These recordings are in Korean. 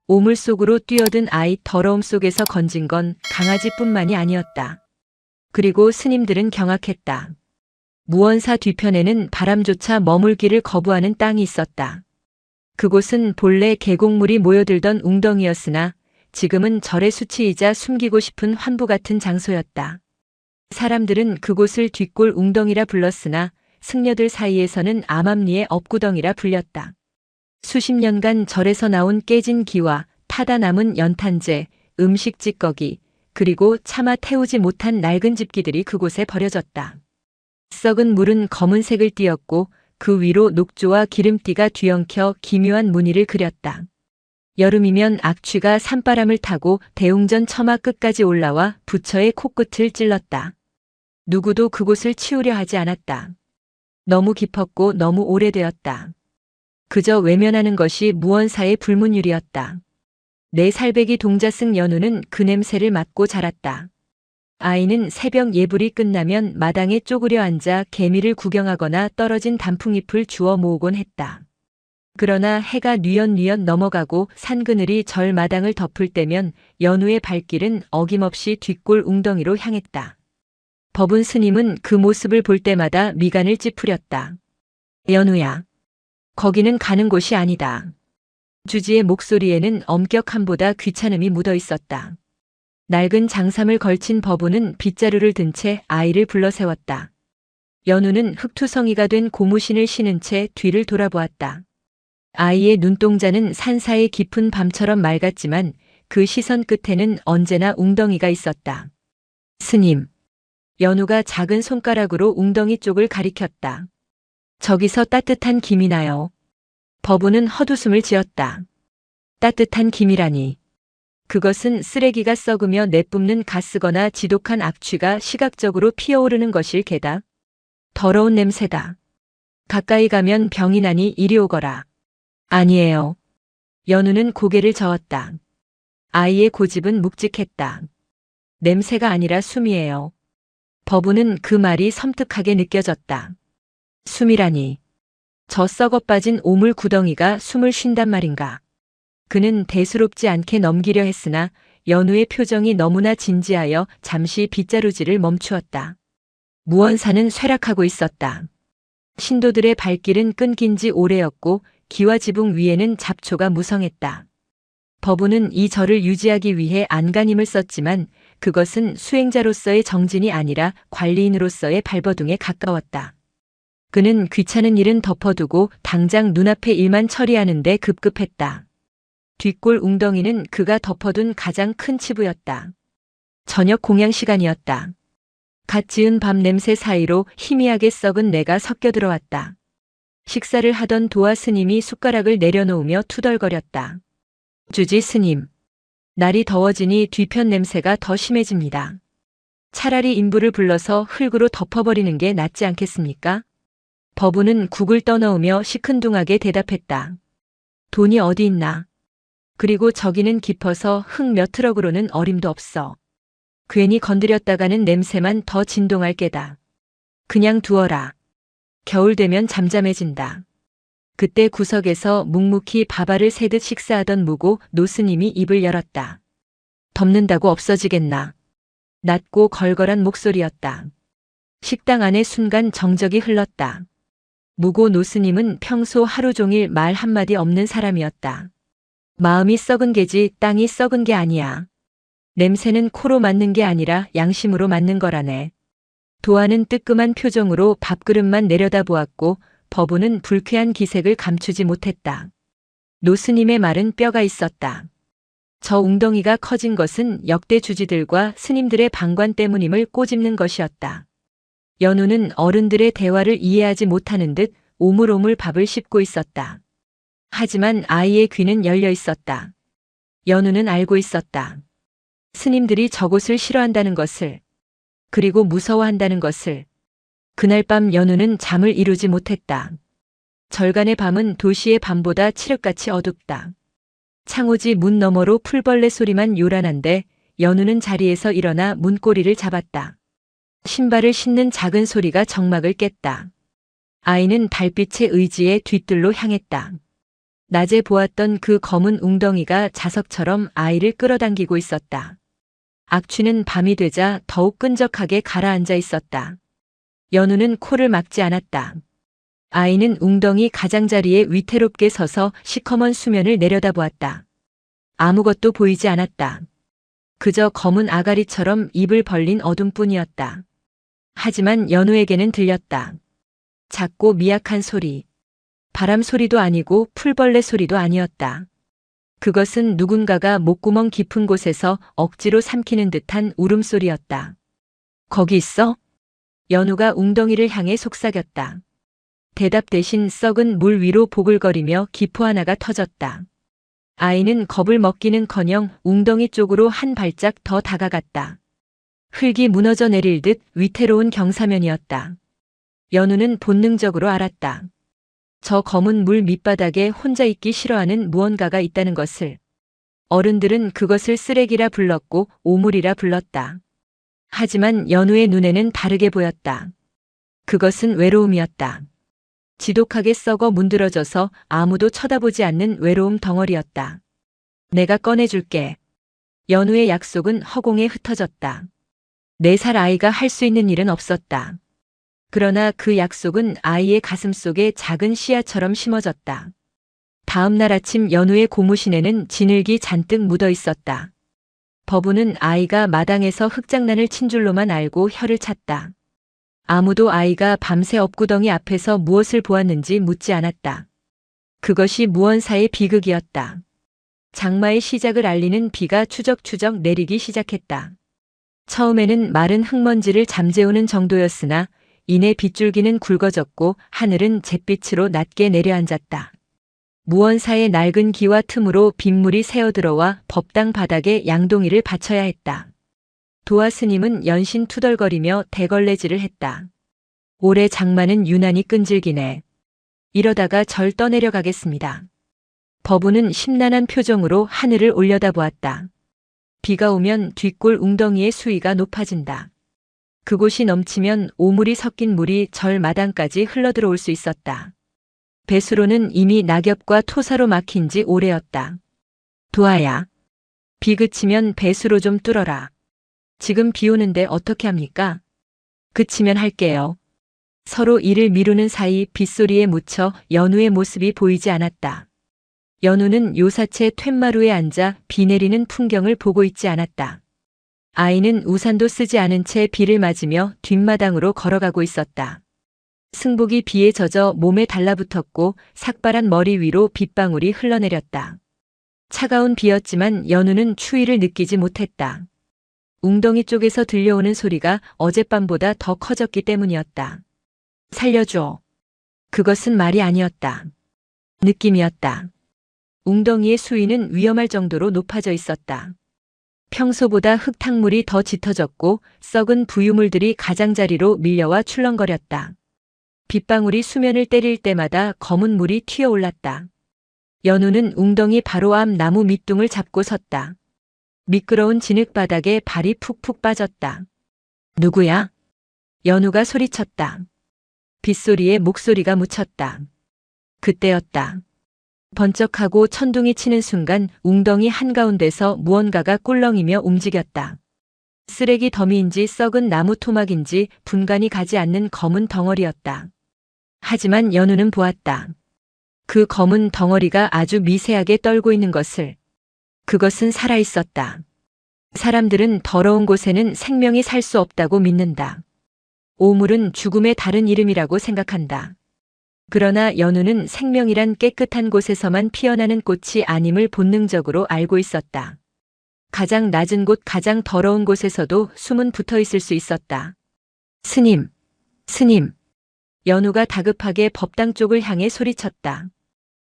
오물 속으로 뛰어든 아이, 더러움 속에서 건진 건 강아지뿐만이 아니었다. 그리고 스님들은 경악했다. 무언사 뒤편에는 바람조차 머물기를 거부하는 땅이 있었다. 그곳은 본래 계곡물이 모여들던 웅덩이였으나 지금은 절의 수치이자 숨기고 싶은 환부 같은 장소였다. 사람들은 그곳을 뒷골 웅덩이라 불렀으나 승려들 사이에서는 암암리의 업구덩이라 불렸다. 수십 년간 절에서 나온 깨진 기와 타다 남은 연탄재, 음식 찌꺼기, 그리고 차마 태우지 못한 낡은 집기들이 그곳에 버려졌다. 썩은 물은 검은색을 띠었고 그 위로 녹조와 기름띠가 뒤엉켜 기묘한 무늬를 그렸다. 여름이면 악취가 산바람을 타고 대웅전 처마 끝까지 올라와 부처의 코끝을 찔렀다. 누구도 그곳을 치우려 하지 않았다. 너무 깊었고 너무 오래되었다. 그저 외면하는 것이 무언사의 불문율이었다. 내 살배기 동자승 연우는 그 냄새를 맡고 자랐다. 아이는 새벽 예불이 끝나면 마당에 쪼그려 앉아 개미를 구경하거나 떨어진 단풍잎을 주워 모으곤 했다. 그러나 해가 뉘엿뉘엿 넘어가고 산그늘이 절 마당을 덮을 때면 연우의 발길은 어김없이 뒷골 웅덩이로 향했다. 법운 스님은 그 모습을 볼 때마다 미간을 찌푸렸다. 연우야, 거기는 가는 곳이 아니다. 주지의 목소리에는 엄격함보다 귀찮음이 묻어 있었다. 낡은 장삼을 걸친 법운은 빗자루를 든 채 아이를 불러 세웠다. 연우는 흙투성이가 된 고무신을 신은 채 뒤를 돌아보았다. 아이의 눈동자는 산사의 깊은 밤처럼 맑았지만 그 시선 끝에는 언제나 웅덩이가 있었다. 스님. 연우가 작은 손가락으로 웅덩이 쪽을 가리켰다. 저기서 따뜻한 김이 나요. 법운은 헛웃음을 지었다. 따뜻한 김이라니. 그것은 쓰레기가 썩으며 내뿜는 가스거나 지독한 악취가 시각적으로 피어오르는 것일 게다. 더러운 냄새다. 가까이 가면 병이 나니 이리 오거라. 아니에요. 연우는 고개를 저었다. 아이의 고집은 묵직했다. 냄새가 아니라 숨이에요. 법운은 그 말이 섬뜩하게 느껴졌다. 숨이라니. 저 썩어 빠진 오물 구덩이가 숨을 쉰단 말인가. 그는 대수롭지 않게 넘기려 했으나 연우의 표정이 너무나 진지하여 잠시 빗자루질을 멈추었다. 무언사는 쇠락하고 있었다. 신도들의 발길은 끊긴 지 오래였고 기와 지붕 위에는 잡초가 무성했다. 법운은 이 절을 유지하기 위해 안간힘을 썼지만 그것은 수행자로서의 정진이 아니라 관리인으로서의 발버둥에 가까웠다. 그는 귀찮은 일은 덮어두고 당장 눈앞의 일만 처리하는 데 급급했다. 뒷골 웅덩이는 그가 덮어둔 가장 큰 치부였다. 저녁 공양 시간이었다. 갓 지은 밥 냄새 사이로 희미하게 썩은 내가 섞여 들어왔다. 식사를 하던 도화 스님이 숟가락을 내려놓으며 투덜거렸다. 주지 스님. 날이 더워지니 뒤편 냄새가 더 심해집니다. 차라리 인부를 불러서 흙으로 덮어버리는 게 낫지 않겠습니까? 법운은 국을 떠넣으며 시큰둥하게 대답했다. 돈이 어디 있나? 그리고 저기는 깊어서 흙 몇 트럭으로는 어림도 없어. 괜히 건드렸다가는 냄새만 더 진동할 게다. 그냥 두어라. 겨울 되면 잠잠해진다. 그때 구석에서 묵묵히 밥알을 새듯 식사하던 무고 노스님이 입을 열었다. 덮는다고 없어지겠나. 낮고 걸걸한 목소리였다. 식당 안에 순간 정적이 흘렀다. 무고 노스님은 평소 하루 종일 말 한마디 없는 사람이었다. 마음이 썩은 게지 땅이 썩은 게 아니야. 냄새는 코로 맡는 게 아니라 양심으로 맡는 거라네. 도화는 뜨끔한 표정으로 밥그릇만 내려다보았고 법운은 불쾌한 기색을 감추지 못했다. 노스님의 말은 뼈가 있었다. 저 웅덩이가 커진 것은 역대 주지들과 스님들의 방관 때문임을 꼬집는 것이었다. 연우는 어른들의 대화를 이해하지 못하는 듯 오물오물 밥을 씹고 있었다. 하지만 아이의 귀는 열려 있었다. 연우는 알고 있었다. 스님들이 저곳을 싫어한다는 것을, 그리고 무서워한다는 것을. 그날 밤 연우는 잠을 이루지 못했다. 절간의 밤은 도시의 밤보다 칠흑같이 어둡다. 창호지 문 너머로 풀벌레 소리만 요란한데 연우는 자리에서 일어나 문고리를 잡았다. 신발을 신는 작은 소리가 정막을 깼다. 아이는 달빛의 의지에 뒤뜰로 향했다. 낮에 보았던 그 검은 웅덩이가 자석처럼 아이를 끌어당기고 있었다. 악취는 밤이 되자 더욱 끈적하게 가라앉아 있었다. 연우는 코를 막지 않았다. 아이는 웅덩이 가장자리에 위태롭게 서서 시커먼 수면을 내려다보았다. 아무것도 보이지 않았다. 그저 검은 아가리처럼 입을 벌린 어둠뿐이었다. 하지만 연우에게는 들렸다. 작고 미약한 소리. 바람 소리도 아니고 풀벌레 소리도 아니었다. 그것은 누군가가 목구멍 깊은 곳에서 억지로 삼키는 듯한 울음소리였다. 거기 있어? 연우가 웅덩이를 향해 속삭였다. 대답 대신 썩은 물 위로 보글거리며 기포 하나가 터졌다. 아이는 겁을 먹기는커녕 웅덩이 쪽으로 한 발짝 더 다가갔다. 흙이 무너져 내릴 듯 위태로운 경사면이었다. 연우는 본능적으로 알았다. 저 검은 물 밑바닥에 혼자 있기 싫어하는 무언가가 있다는 것을. 어른들은 그것을 쓰레기라 불렀고 오물이라 불렀다. 하지만 연우의 눈에는 다르게 보였다. 그것은 외로움이었다. 지독하게 썩어 문드러져서 아무도 쳐다보지 않는 외로움 덩어리였다. 내가 꺼내줄게. 연우의 약속은 허공에 흩어졌다. 4살 아이가 할 수 있는 일은 없었다. 그러나 그 약속은 아이의 가슴 속에 작은 씨앗처럼 심어졌다. 다음 날 아침 연우의 고무신에는 진흙이 잔뜩 묻어 있었다. 버부는 아이가 마당에서 흙장난을 친 줄로만 알고 혀를 찼다. 아무도 아이가 밤새 업구덩이 앞에서 무엇을 보았는지 묻지 않았다. 그것이 무언사의 비극이었다. 장마의 시작을 알리는 비가 추적추적 내리기 시작했다. 처음에는 마른 흙먼지를 잠재우는 정도였으나 이내 빗줄기는 굵어졌고 하늘은 잿빛으로 낮게 내려앉았다. 무언사의 낡은 기와 틈으로 빗물이 새어들어와 법당 바닥에 양동이를 받쳐야 했다. 도화 스님은 연신 투덜거리며 대걸레질을 했다. 올해 장마는 유난히 끈질기네. 이러다가 절 떠내려가겠습니다. 버부는 심란한 표정으로 하늘을 올려다보았다. 비가 오면 뒷골 웅덩이의 수위가 높아진다. 그곳이 넘치면 오물이 섞인 물이 절 마당까지 흘러들어올 수 있었다. 배수로는 이미 낙엽과 토사로 막힌 지 오래였다. 도아야, 비 그치면 배수로 좀 뚫어라. 지금 비 오는데 어떻게 합니까? 그치면 할게요. 서로 이를 미루는 사이 빗소리에 묻혀 연우의 모습이 보이지 않았다. 연우는 요사채 툇마루에 앉아 비 내리는 풍경을 보고 있지 않았다. 아이는 우산도 쓰지 않은 채 비를 맞으며 뒷마당으로 걸어가고 있었다. 승복이 비에 젖어 몸에 달라붙었고 삭발한 머리 위로 빗방울이 흘러내렸다. 차가운 비였지만 연우는 추위를 느끼지 못했다. 웅덩이 쪽에서 들려오는 소리가 어젯밤보다 더 커졌기 때문이었다. 살려줘. 그것은 말이 아니었다. 느낌이었다. 웅덩이의 수위는 위험할 정도로 높아져 있었다. 평소보다 흙탕물이 더 짙어졌고 썩은 부유물들이 가장자리로 밀려와 출렁거렸다. 빗방울이 수면을 때릴 때마다 검은 물이 튀어올랐다. 연우는 웅덩이 바로 앞 나무 밑둥을 잡고 섰다. 미끄러운 진흙바닥에 발이 푹푹 빠졌다. 누구야? 연우가 소리쳤다. 빗소리에 목소리가 묻혔다. 그때였다. 번쩍하고 천둥이 치는 순간 웅덩이 한가운데서 무언가가 꿀렁이며 움직였다. 쓰레기 더미인지 썩은 나무 토막인지 분간이 가지 않는 검은 덩어리였다. 하지만 연우는 보았다. 그 검은 덩어리가 아주 미세하게 떨고 있는 것을. 그것은 살아있었다. 사람들은 더러운 곳에는 생명이 살 수 없다고 믿는다. 오물은 죽음의 다른 이름이라고 생각한다. 그러나 연우는 생명이란 깨끗한 곳에서만 피어나는 꽃이 아님을 본능적으로 알고 있었다. 가장 낮은 곳, 가장 더러운 곳에서도 숨은 붙어 있을 수 있었다. 스님, 스님. 연우가 다급하게 법당 쪽을 향해 소리쳤다.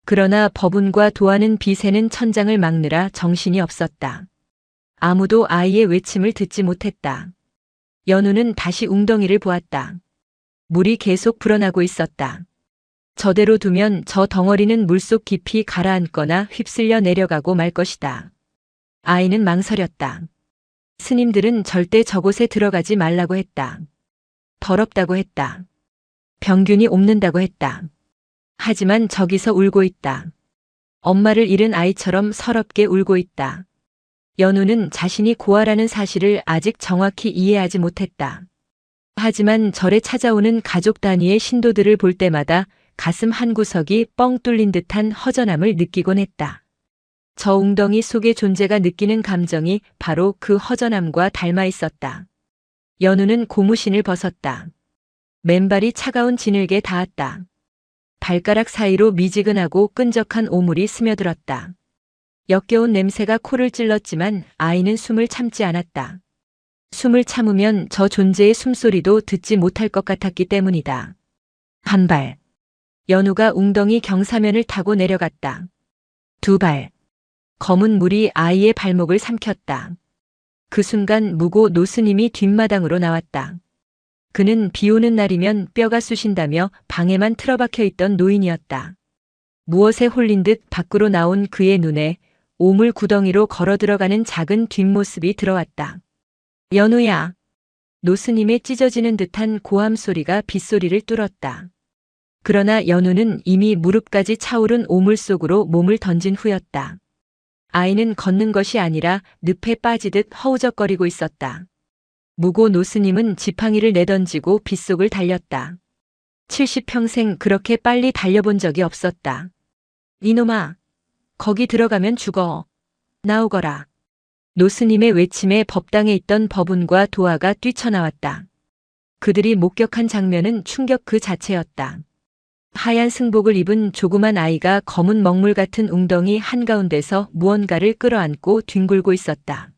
그러나 법운과 도하는 비새는 천장을 막느라 정신이 없었다. 아무도 아이의 외침을 듣지 못했다. 연우는 다시 웅덩이를 보았다. 물이 계속 불어나고 있었다. 저대로 두면 저 덩어리는 물속 깊이 가라앉거나 휩쓸려 내려가고 말 것이다. 아이는 망설였다. 스님들은 절대 저곳에 들어가지 말라고 했다. 더럽다고 했다. 병균이 옮는다고 했다. 하지만 저기서 울고 있다. 엄마를 잃은 아이처럼 서럽게 울고 있다. 연우는 자신이 고아라는 사실을 아직 정확히 이해하지 못했다. 하지만 절에 찾아오는 가족 단위의 신도들을 볼 때마다 가슴 한구석이 뻥 뚫린 듯한 허전함을 느끼곤 했다. 저 웅덩이 속의 존재가 느끼는 감정이 바로 그 허전함과 닮아 있었다. 연우는 고무신을 벗었다. 맨발이 차가운 진흙에 닿았다. 발가락 사이로 미지근하고 끈적한 오물이 스며들었다. 역겨운 냄새가 코를 찔렀지만 아이는 숨을 참지 않았다. 숨을 참으면 저 존재의 숨소리도 듣지 못할 것 같았기 때문이다. 한 발. 연우가 웅덩이 경사면을 타고 내려갔다. 두 발. 검은 물이 아이의 발목을 삼켰다. 그 순간 무고 노스님이 뒷마당으로 나왔다. 그는 비 오는 날이면 뼈가 쑤신다며 방에만 틀어박혀 있던 노인이었다. 무엇에 홀린 듯 밖으로 나온 그의 눈에 오물 구덩이로 걸어 들어가는 작은 뒷모습이 들어왔다. 연우야. 노스님의 찢어지는 듯한 고함 소리가 빗소리를 뚫었다. 그러나 연우는 이미 무릎까지 차오른 오물 속으로 몸을 던진 후였다. 아이는 걷는 것이 아니라 늪에 빠지듯 허우적거리고 있었다. 무고 노스님은 지팡이를 내던지고 빗속을 달렸다. 70평생 그렇게 빨리 달려본 적이 없었다. 이놈아, 거기 들어가면 죽어. 나오거라. 노스님의 외침에 법당에 있던 법운과 도화가 뛰쳐나왔다. 그들이 목격한 장면은 충격 그 자체였다. 하얀 승복을 입은 조그만 아이가 검은 먹물 같은 웅덩이 한가운데서 무언가를 끌어안고 뒹굴고 있었다.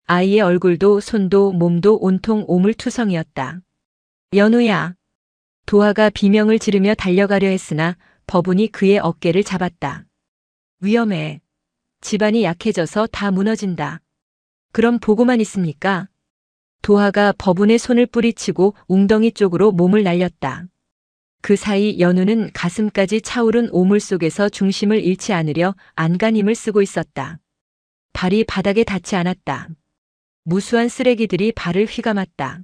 아이의 얼굴도 손도 몸도 온통 오물투성이었다. 연우야. 도화가 비명을 지르며 달려가려 했으나 법운이 그의 어깨를 잡았다. 위험해. 집안이 약해져서 다 무너진다. 그럼 보고만 있습니까? 도화가 법운의 손을 뿌리치고 웅덩이 쪽으로 몸을 날렸다. 그 사이 연우는 가슴까지 차오른 오물 속에서 중심을 잃지 않으려 안간힘을 쓰고 있었다. 발이 바닥에 닿지 않았다. 무수한 쓰레기들이 발을 휘감았다.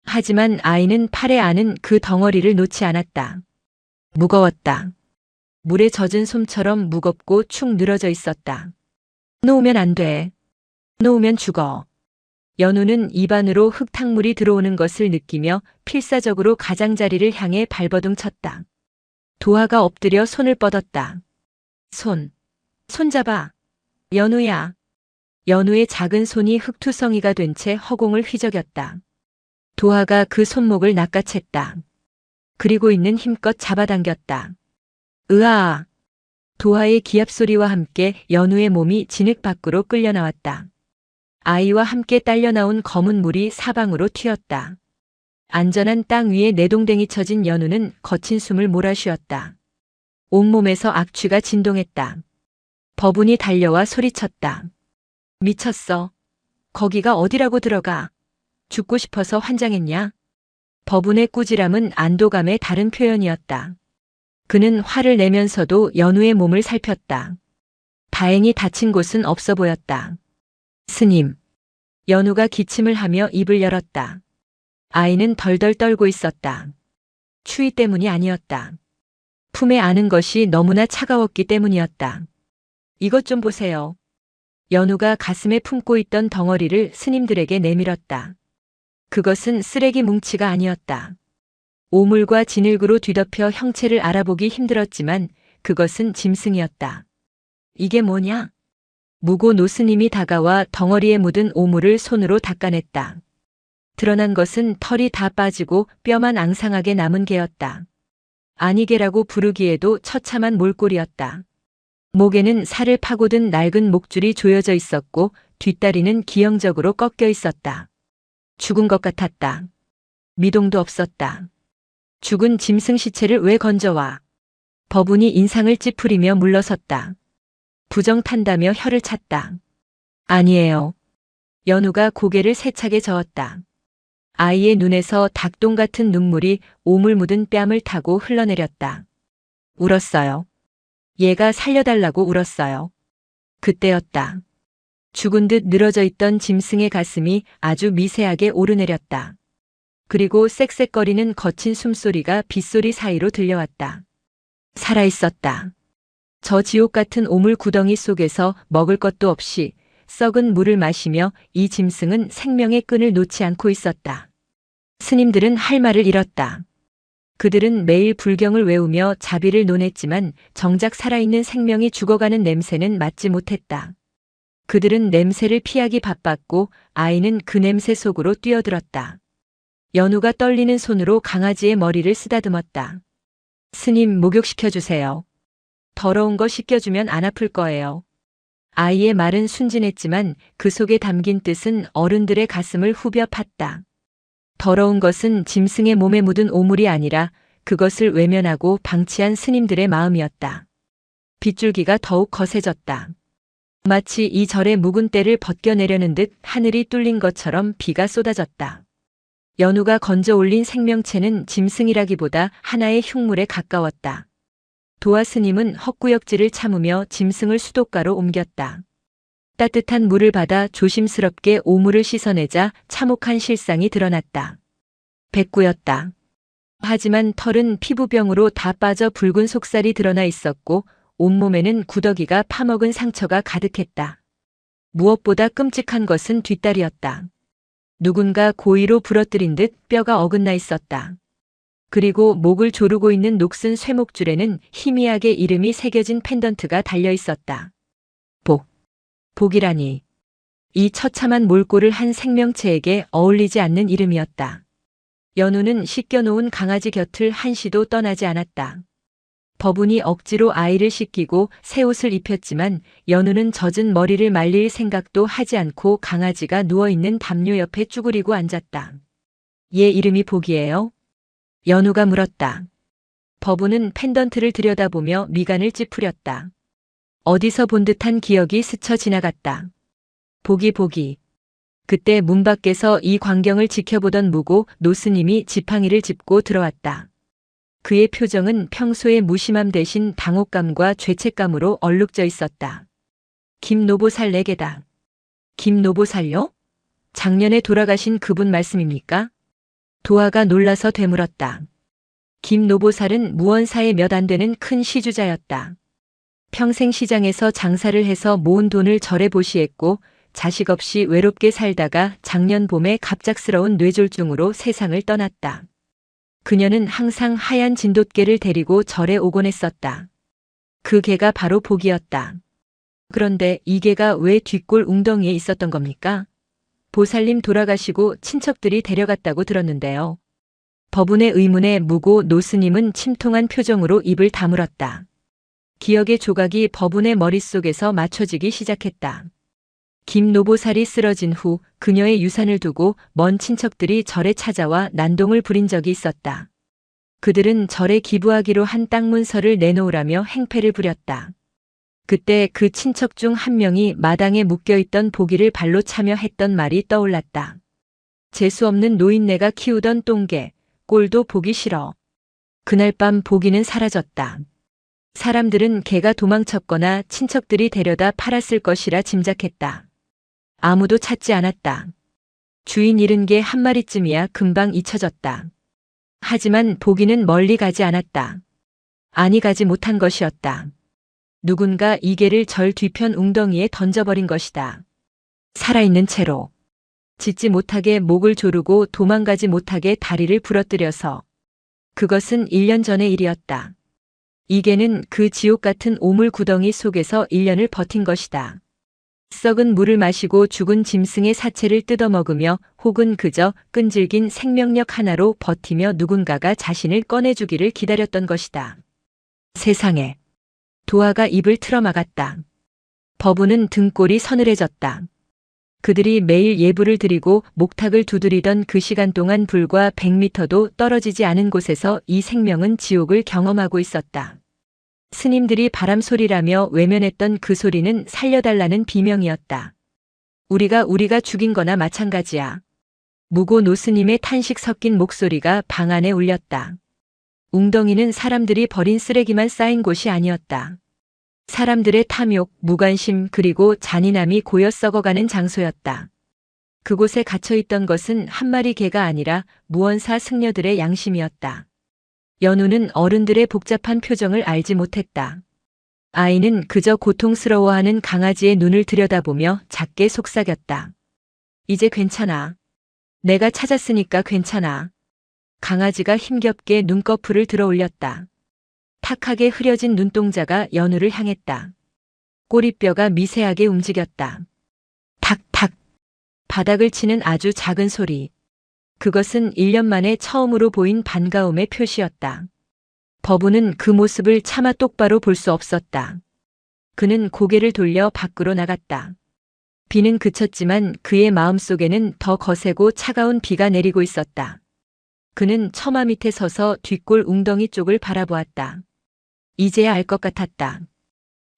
하지만 아이는 팔에 안은 그 덩어리를 놓지 않았다. 무거웠다. 물에 젖은 솜처럼 무겁고 축 늘어져 있었다. 놓으면 안 돼. 놓으면 죽어. 연우는 입안으로 흙탕물이 들어오는 것을 느끼며 필사적으로 가장자리를 향해 발버둥 쳤다. 도화가 엎드려 손을 뻗었다. 손잡아. 연우야. 연우의 작은 손이 흙투성이가 된 채 허공을 휘저겼다. 도화가 그 손목을 낚아챘다. 그리고 있는 힘껏 잡아당겼다. 으아! 도화의 기합소리와 함께 연우의 몸이 진흙 밖으로 끌려 나왔다. 아이와 함께 딸려 나온 검은 물이 사방으로 튀었다. 안전한 땅 위에 내동댕이 쳐진 연우는 거친 숨을 몰아쉬었다. 온몸에서 악취가 진동했다. 법운이 달려와 소리쳤다. 미쳤어. 거기가 어디라고 들어가. 죽고 싶어서 환장했냐? 법운의 꾸지람은 안도감의 다른 표현이었다. 그는 화를 내면서도 연우의 몸을 살폈다. 다행히 다친 곳은 없어 보였다. 스님. 연우가 기침을 하며 입을 열었다. 아이는 덜덜 떨고 있었다. 추위 때문이 아니었다. 품에 안은 것이 너무나 차가웠기 때문이었다. 이것 좀 보세요. 연우가 가슴에 품고 있던 덩어리를 스님들에게 내밀었다. 그것은 쓰레기 뭉치가 아니었다. 오물과 진흙으로 뒤덮여 형체를 알아보기 힘들었지만 그것은 짐승이었다. 이게 뭐냐? 무고 노스님이 다가와 덩어리에 묻은 오물을 손으로 닦아냈다. 드러난 것은 털이 다 빠지고 뼈만 앙상하게 남은 개였다. 아니개라고 부르기에도 처참한 몰골이었다. 목에는 살을 파고든 낡은 목줄이 조여져 있었고 뒷다리는 기형적으로 꺾여 있었다. 죽은 것 같았다. 미동도 없었다. 죽은 짐승 시체를 왜 건져와? 법운이 인상을 찌푸리며 물러섰다. 부정탄다며 혀를 찼다. 아니에요. 연우가 고개를 세차게 저었다. 아이의 눈에서 닭똥 같은 눈물이 오물 묻은 뺨을 타고 흘러내렸다. 울었어요. 얘가 살려달라고 울었어요. 그때였다. 죽은 듯 늘어져 있던 짐승의 가슴이 아주 미세하게 오르내렸다. 그리고 쌕쌕거리는 거친 숨소리가 빗소리 사이로 들려왔다. 살아있었다. 저 지옥 같은 오물 구덩이 속에서 먹을 것도 없이 썩은 물을 마시며 이 짐승은 생명의 끈을 놓지 않고 있었다. 스님들은 할 말을 잃었다. 그들은 매일 불경을 외우며 자비를 논했지만 정작 살아있는 생명이 죽어가는 냄새는 맡지 못했다. 그들은 냄새를 피하기 바빴고 아이는 그 냄새 속으로 뛰어들었다. 연우가 떨리는 손으로 강아지의 머리를 쓰다듬었다. 스님, 목욕시켜 주세요. 더러운 거 씻겨주면 안 아플 거예요. 아이의 말은 순진했지만 그 속에 담긴 뜻은 어른들의 가슴을 후벼 팠다. 더러운 것은 짐승의 몸에 묻은 오물이 아니라 그것을 외면하고 방치한 스님들의 마음이었다. 빗줄기가 더욱 거세졌다. 마치 이 절의 묵은 때를 벗겨내려는 듯 하늘이 뚫린 것처럼 비가 쏟아졌다. 연우가 건져 올린 생명체는 짐승이라기보다 하나의 흉물에 가까웠다. 도화 스님은 헛구역질을 참으며 짐승을 수도가로 옮겼다. 따뜻한 물을 받아 조심스럽게 오물을 씻어내자 참혹한 실상이 드러났다. 백구였다. 하지만 털은 피부병으로 다 빠져 붉은 속살이 드러나 있었고 온몸에는 구더기가 파먹은 상처가 가득했다. 무엇보다 끔찍한 것은 뒷다리였다. 누군가 고의로 부러뜨린 듯 뼈가 어긋나 있었다. 그리고 목을 조르고 있는 녹슨 쇠목줄에는 희미하게 이름이 새겨진 펜던트가 달려 있었다. 복이라니. 이 처참한 몰골을 한 생명체에게 어울리지 않는 이름이었다. 연우는 씻겨놓은 강아지 곁을 한시도 떠나지 않았다. 법운이 억지로 아이를 씻기고 새 옷을 입혔지만 연우는 젖은 머리를 말릴 생각도 하지 않고 강아지가 누워있는 담요 옆에 쭈그리고 앉았다. 얘 이름이 복이에요? 연우가 물었다. 법운은 펜던트를 들여다보며 미간을 찌푸렸다. 어디서 본 듯한 기억이 스쳐 지나갔다. 복이. 그때 문 밖에서 이 광경을 지켜보던 무고 노스님이 지팡이를 짚고 들어왔다. 그의 표정은 평소의 무심함 대신 당혹감과 죄책감으로 얼룩져 있었다. 김노보살 내게다. 김노보살요? 작년에 돌아가신 그분 말씀입니까? 도화가 놀라서 되물었다. 김노보살은 무언사에 몇 안 되는 큰 시주자였다. 평생 시장에서 장사를 해서 모은 돈을 절에 보시했고 자식 없이 외롭게 살다가 작년 봄에 갑작스러운 뇌졸중으로 세상을 떠났다. 그녀는 항상 하얀 진돗개를 데리고 절에 오곤 했었다. 그 개가 바로 복이었다. 그런데 이 개가 왜 뒷골 웅덩이에 있었던 겁니까? 보살님 돌아가시고 친척들이 데려갔다고 들었는데요. 법운의 의문에 무고 노스님은 침통한 표정으로 입을 다물었다. 기억의 조각이 법운의 머릿속에서 맞춰지기 시작했다. 김노보살이 쓰러진 후 그녀의 유산을 두고 먼 친척들이 절에 찾아와 난동을 부린 적이 있었다. 그들은 절에 기부하기로 한 땅 문서를 내놓으라며 행패를 부렸다. 그때 그 친척 중 한 명이 마당에 묶여있던 보기를 발로 차며 했던 말이 떠올랐다. 재수없는 노인네가 키우던 똥개, 꼴도 보기 싫어. 그날 밤 보기는 사라졌다. 사람들은 개가 도망쳤거나 친척들이 데려다 팔았을 것이라 짐작했다. 아무도 찾지 않았다. 주인 잃은 개 한 마리쯤이야 금방 잊혀졌다. 하지만 보기는 멀리 가지 않았다. 아니 가지 못한 것이었다. 누군가 이 개를 절 뒤편 웅덩이에 던져버린 것이다. 살아있는 채로. 짖지 못하게 목을 조르고 도망가지 못하게 다리를 부러뜨려서. 그것은 1년 전의 일이었다. 이 개는 그 지옥 같은 오물 구덩이 속에서 1년을 버틴 것이다. 썩은 물을 마시고 죽은 짐승의 사체를 뜯어먹으며 혹은 그저 끈질긴 생명력 하나로 버티며 누군가가 자신을 꺼내주기를 기다렸던 것이다. 세상에. 도화가 입을 틀어막았다. 법운은 등골이 서늘해졌다. 그들이 매일 예불을 드리고 목탁을 두드리던 그 시간 동안 불과 100m도 떨어지지 않은 곳에서 이 생명은 지옥을 경험하고 있었다. 스님들이 바람소리라며 외면했던 그 소리는 살려달라는 비명이었다. 우리가 죽인 거나 마찬가지야. 무고 노스님의 탄식 섞인 목소리가 방 안에 울렸다. 웅덩이는 사람들이 버린 쓰레기만 쌓인 곳이 아니었다. 사람들의 탐욕, 무관심 그리고 잔인함이 고여 썩어가는 장소였다. 그곳에 갇혀있던 것은 한 마리 개가 아니라 무언사 승려들의 양심이었다. 연우는 어른들의 복잡한 표정을 알지 못했다. 아이는 그저 고통스러워하는 강아지의 눈을 들여다보며 작게 속삭였다. 이제 괜찮아. 내가 찾았으니까 괜찮아. 강아지가 힘겹게 눈꺼풀을 들어 올렸다. 탁하게 흐려진 눈동자가 연우를 향했다. 꼬리뼈가 미세하게 움직였다. 탁탁. 바닥을 치는 아주 작은 소리. 그것은 1년 만에 처음으로 보인 반가움의 표시였다. 버부는 그 모습을 차마 똑바로 볼 수 없었다. 그는 고개를 돌려 밖으로 나갔다. 비는 그쳤지만 그의 마음속에는 더 거세고 차가운 비가 내리고 있었다. 그는 처마 밑에 서서 뒷골 웅덩이 쪽을 바라보았다. 이제야 알 것 같았다.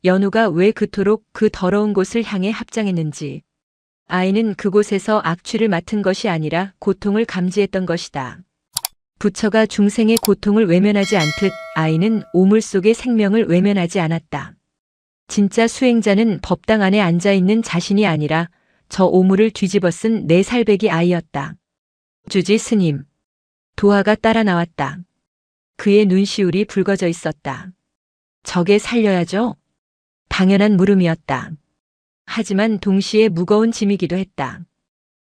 연우가 왜 그토록 그 더러운 곳을 향해 합장했는지. 아이는 그곳에서 악취를 맡은 것이 아니라 고통을 감지했던 것이다. 부처가 중생의 고통을 외면하지 않듯 아이는 오물 속의 생명을 외면하지 않았다. 진짜 수행자는 법당 안에 앉아있는 자신이 아니라 저 오물을 뒤집어 쓴 4살배기 아이였다. 주지 스님. 도화가 따라 나왔다. 그의 눈시울이 붉어져 있었다. 저게 살려야죠? 당연한 물음이었다. 하지만 동시에 무거운 짐이기도 했다.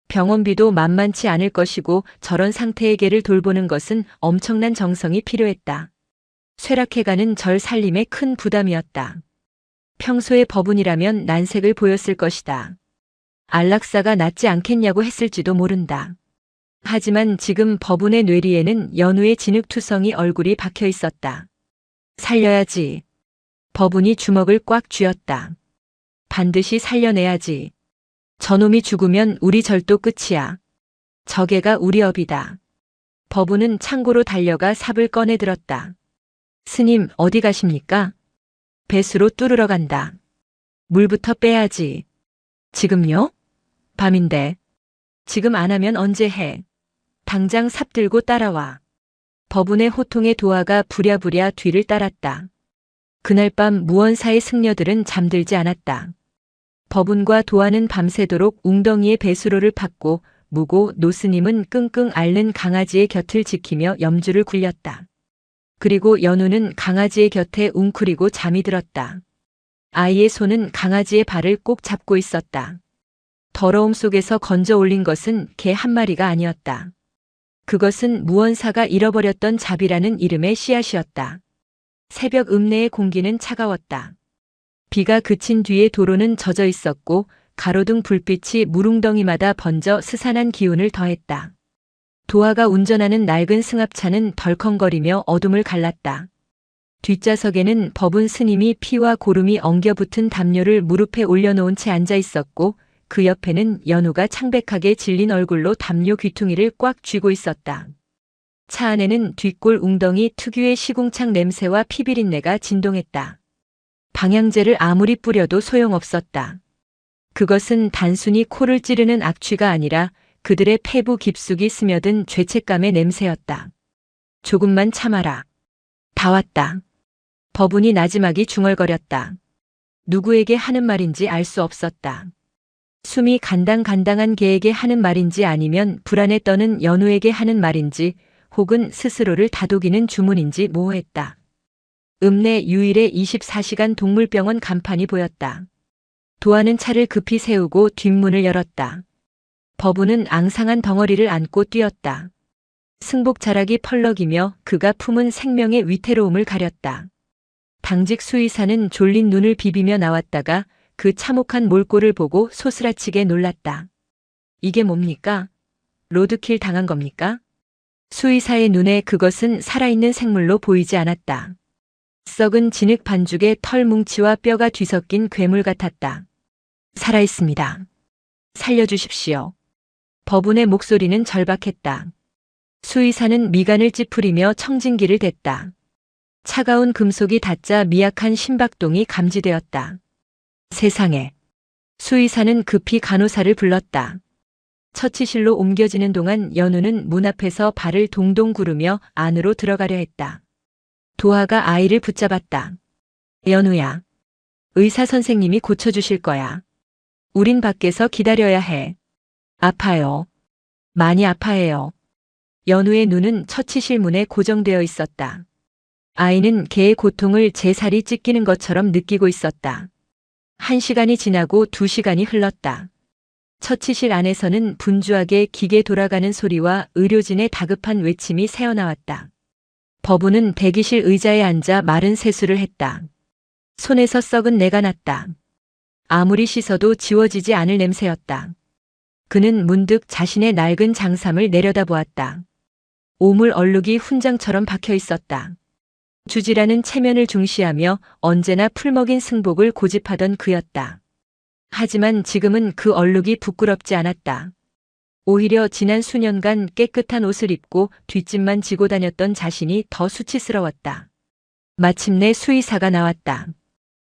병원비도 만만치 않을 것이고 저런 상태의 개를 돌보는 것은 엄청난 정성이 필요했다. 쇠락해가는 절 살림에 큰 부담이었다. 평소에 법운이라면 난색을 보였을 것이다. 안락사가 낫지 않겠냐고 했을지도 모른다. 하지만 지금 법운의 뇌리에는 연우의 진흙투성이 얼굴이 박혀 있었다. 살려야지. 법운이 주먹을 꽉 쥐었다. 반드시 살려내야지. 저놈이 죽으면 우리 절도 끝이야. 저개가 우리 업이다. 법운은 창고로 달려가 삽을 꺼내 들었다. 스님, 어디 가십니까? 배수로 뚫으러 간다. 물부터 빼야지. 지금요? 밤인데. 지금 안 하면 언제 해? 당장 삽 들고 따라와. 법운의 호통에 도화가 부랴부랴 뒤를 따랐다. 그날 밤 무언사의 승려들은 잠들지 않았다. 법운과 도화는 밤새도록 웅덩이에 배수로를 팠고 무고 노스님은 끙끙 앓는 강아지의 곁을 지키며 염주를 굴렸다. 그리고 연우는 강아지의 곁에 웅크리고 잠이 들었다. 아이의 손은 강아지의 발을 꼭 잡고 있었다. 더러움 속에서 건져 올린 것은 개 한 마리가 아니었다. 그것은 무언사가 잃어버렸던 잡이라는 이름의 씨앗이었다. 새벽 읍내의 공기는 차가웠다. 비가 그친 뒤에 도로는 젖어 있었고 가로등 불빛이 물웅덩이마다 번져 스산한 기운을 더했다. 도화가 운전하는 낡은 승합차는 덜컹거리며 어둠을 갈랐다. 뒷좌석에는 법운 스님이 피와 고름이 엉겨붙은 담요를 무릎에 올려놓은 채 앉아 있었고 그 옆에는 연우가 창백하게 질린 얼굴로 담요 귀퉁이를 꽉 쥐고 있었다. 차 안에는 뒷골 웅덩이 특유의 시궁창 냄새와 피비린내가 진동했다. 방향제를 아무리 뿌려도 소용없었다. 그것은 단순히 코를 찌르는 악취가 아니라 그들의 폐부 깊숙이 스며든 죄책감의 냄새였다. 조금만 참아라. 다 왔다. 법운이 나지막이 중얼거렸다. 누구에게 하는 말인지 알 수 없었다. 숨이 간당간당한 개에게 하는 말인지 아니면 불안에 떠는 연우에게 하는 말인지 혹은 스스로를 다독이는 주문인지 모호했다. 읍내 유일의 24시간 동물병원 간판이 보였다. 도화는 차를 급히 세우고 뒷문을 열었다. 법운은 앙상한 덩어리를 안고 뛰었다. 승복 자락이 펄럭이며 그가 품은 생명의 위태로움을 가렸다. 당직 수의사는 졸린 눈을 비비며 나왔다가 그 참혹한 몰골을 보고 소스라치게 놀랐다. 이게 뭡니까? 로드킬 당한 겁니까? 수의사의 눈에 그것은 살아있는 생물로 보이지 않았다. 썩은 진흙 반죽에 털 뭉치와 뼈가 뒤섞인 괴물 같았다. 살아있습니다. 살려주십시오. 법운의 목소리는 절박했다. 수의사는 미간을 찌푸리며 청진기를 댔다. 차가운 금속이 닿자 미약한 심박동이 감지되었다. 세상에. 수의사는 급히 간호사를 불렀다. 처치실로 옮겨지는 동안 연우는 문 앞에서 발을 동동 구르며 안으로 들어가려 했다. 도화가 아이를 붙잡았다. 연우야. 의사 선생님이 고쳐주실 거야. 우린 밖에서 기다려야 해. 아파요. 많이 아파해요. 연우의 눈은 처치실 문에 고정되어 있었다. 아이는 개의 고통을 제 살이 찢기는 것처럼 느끼고 있었다. 1시간이 지나고 2시간이 흘렀다. 처치실 안에서는 분주하게 기계 돌아가는 소리와 의료진의 다급한 외침이 새어나왔다. 법우는 대기실 의자에 앉아 마른 세수를 했다. 손에서 썩은 내가 났다. 아무리 씻어도 지워지지 않을 냄새였다. 그는 문득 자신의 낡은 장삼을 내려다보았다. 오물 얼룩이 훈장처럼 박혀 있었다. 주지라는 체면을 중시하며 언제나 풀먹인 승복을 고집하던 그였다. 하지만 지금은 그 얼룩이 부끄럽지 않았다. 오히려 지난 수년간 깨끗한 옷을 입고 뒷짐만 지고 다녔던 자신이 더 수치스러웠다. 마침내 수의사가 나왔다.